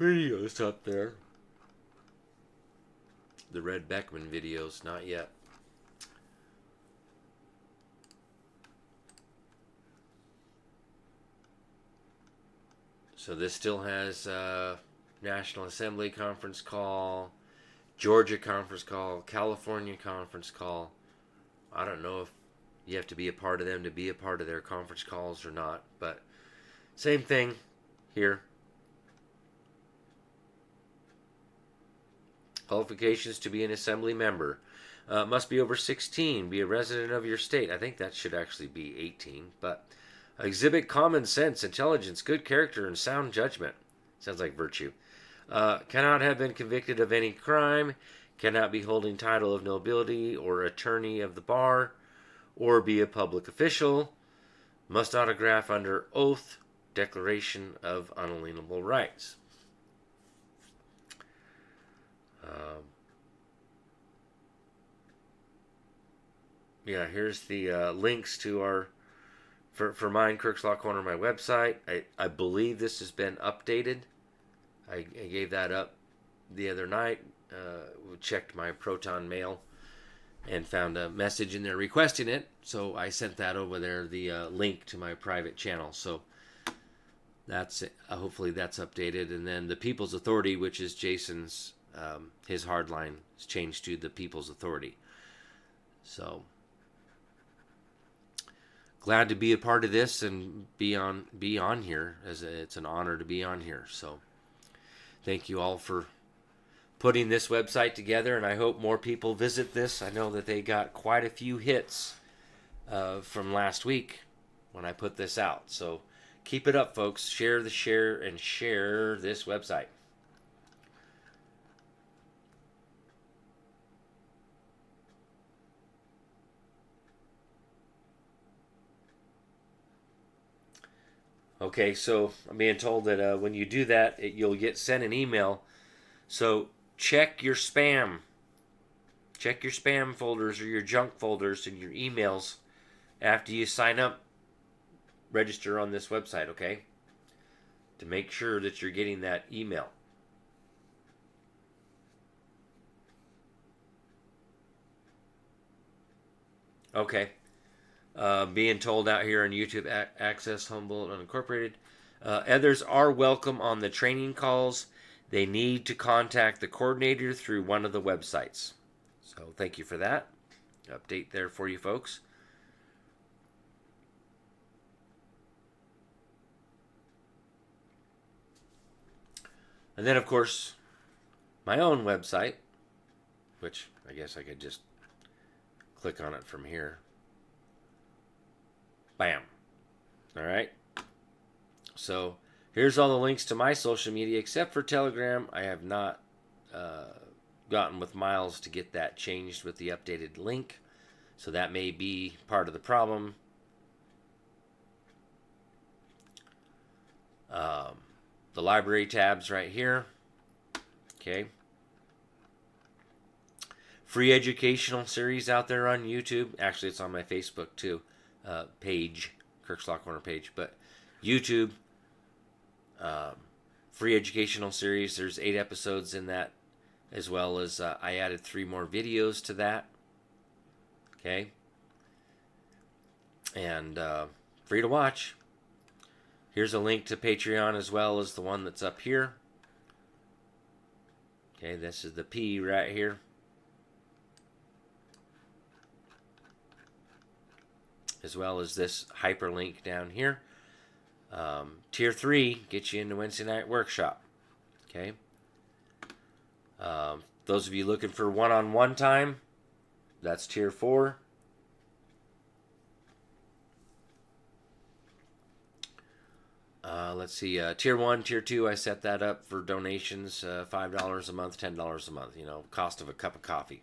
videos up there. The Red Beckman videos, not yet. So this still has National Assembly conference call, Georgia conference call, California conference call. I don't know if you have to be a part of them to be a part of their conference calls or not, but same thing here. Qualifications to be an assembly member. Must be over 16, be a resident of your state. I think that should actually be 18, but exhibit common sense, intelligence, good character, and sound judgment. Sounds like virtue. Cannot have been convicted of any crime, cannot be holding title of nobility or attorney of the bar, or be a public official, must autograph under oath Declaration of Unalienable Rights. Yeah, here's the links to our, for mine, Kirk's Law Corner, my website. I believe this has been updated. I gave that up the other night. Checked my Proton mail and found a message in there requesting it. So I sent that over there, the link to my private channel. So that's it. Hopefully that's updated. And then the People's Authority, which is Jason's, his hardline, is changed to the People's Authority. So glad to be a part of this and be on here, as it's an honor to be on here. So thank you all for putting this website together, and I hope more people visit this. I know that they got quite a few hits from last week when I put this out. So keep it up, folks. Share this website. Okay, so I'm being told that when you do that, you'll get sent an email. So check your spam. Check your spam folders or your junk folders and your emails after you sign up, register on this website, okay? To make sure that you're getting that email. Okay. Being told out here on YouTube, Access Humboldt Unincorporated. Others are welcome on the training calls. They need to contact the coordinator through one of the websites. So thank you for that. Update there for you folks. And then, of course, my own website, which I guess I could just click on it from here. Bam. All right. So here's all the links to my social media except for Telegram. I have not gotten with Miles to get that changed with the updated link. So that may be part of the problem. the library tabs right here. Okay. Free educational series out there on YouTube. Actually, it's on my Facebook too. Page, Kirk's Law Corner page. But YouTube, free educational series. There's 8 episodes in that, as well as I added 3 more videos to that. Okay. And free to watch. Here's a link to Patreon as well as the one that's up here. Okay, this is the P right here. As well as this hyperlink down here. Tier 3 gets you into Wednesday night workshop. Okay. Those of you looking for one-on-one time, that's tier 4. Let's see, tier 1, tier 2, I set that up for donations, $5 a month, $10 a month, cost of a cup of coffee.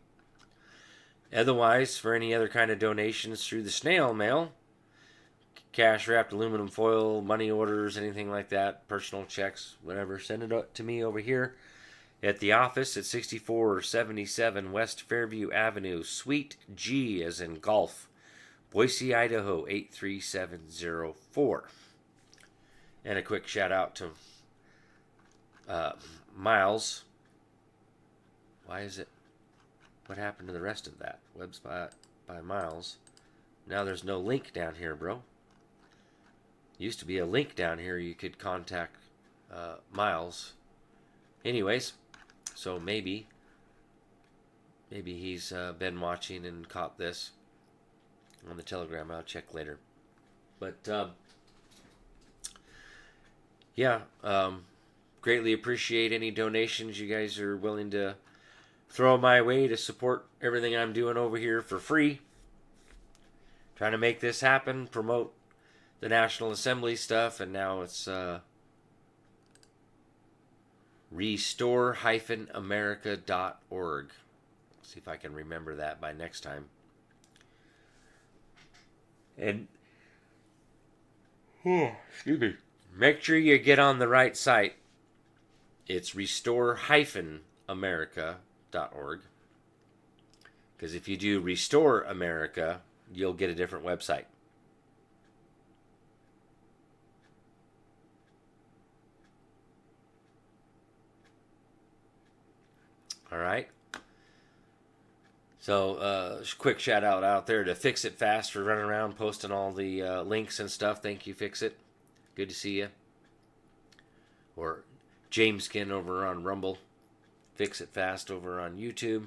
Otherwise, for any other kind of donations through the snail mail, cash wrapped aluminum foil, money orders, anything like that, personal checks, whatever, send it to me over here at the office at 6477 West Fairview Avenue, Suite G as in golf, Boise, Idaho 83704. And a quick shout out to Miles. Why is it? What happened to the rest of that? Website by Miles. Now there's no link down here, bro. Used to be a link down here you could contact Miles. Anyways, so maybe he's been watching and caught this on the Telegram. I'll check later. But yeah, greatly appreciate any donations you guys are willing to throw my way to support everything I'm doing over here for free. Trying to make this happen, promote the National Assembly stuff, and now it's restore-america.org. See if I can remember that by next time. And excuse me. Make sure you get on the right site. It's restore-america.org. Because if you do Restore America, you'll get a different website. All right. So, quick shout out there to Fix It Fast for running around posting all the links and stuff. Thank you, Fix It. Good to see you. Or Jameskin over on Rumble. Fix It Fast over on YouTube.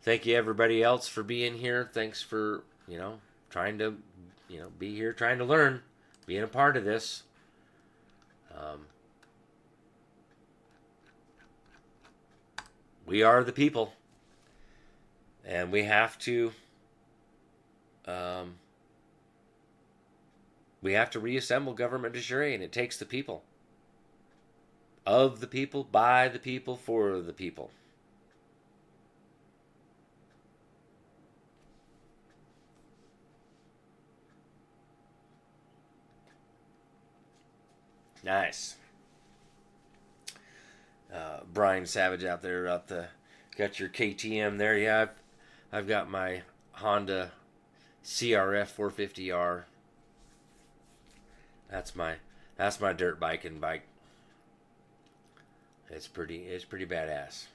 Thank you everybody else for being here. Thanks for, trying to, be here, trying to learn, being a part of this. We are the people. And we have to reassemble government de jure, and it takes the people. Of the people, by the people, for the people. Nice. Brian Savage out there, got your KTM there. Yeah, I've got my Honda CRF 450R. That's my dirt biking bike. It's pretty badass.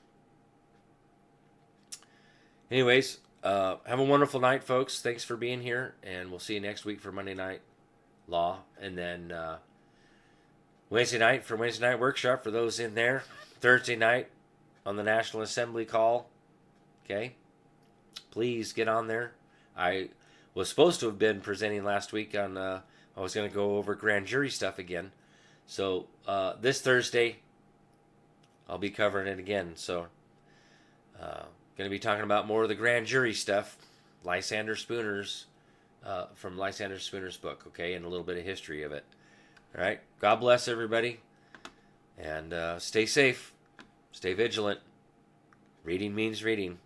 Anyways, have a wonderful night, folks. Thanks for being here, and we'll see you next week for Monday Night Law, and then Wednesday night for Wednesday night workshop for those in there. Thursday night on the National Assembly call. Okay, please get on there. I was supposed to have been presenting last week on. I was going to go over grand jury stuff again, so this Thursday I'll be covering it again. So, going to be talking about more of the grand jury stuff, Lysander Spooner's, from Lysander Spooner's book, okay, and a little bit of history of it. All right, God bless everybody, and stay safe, stay vigilant. Reading means reading.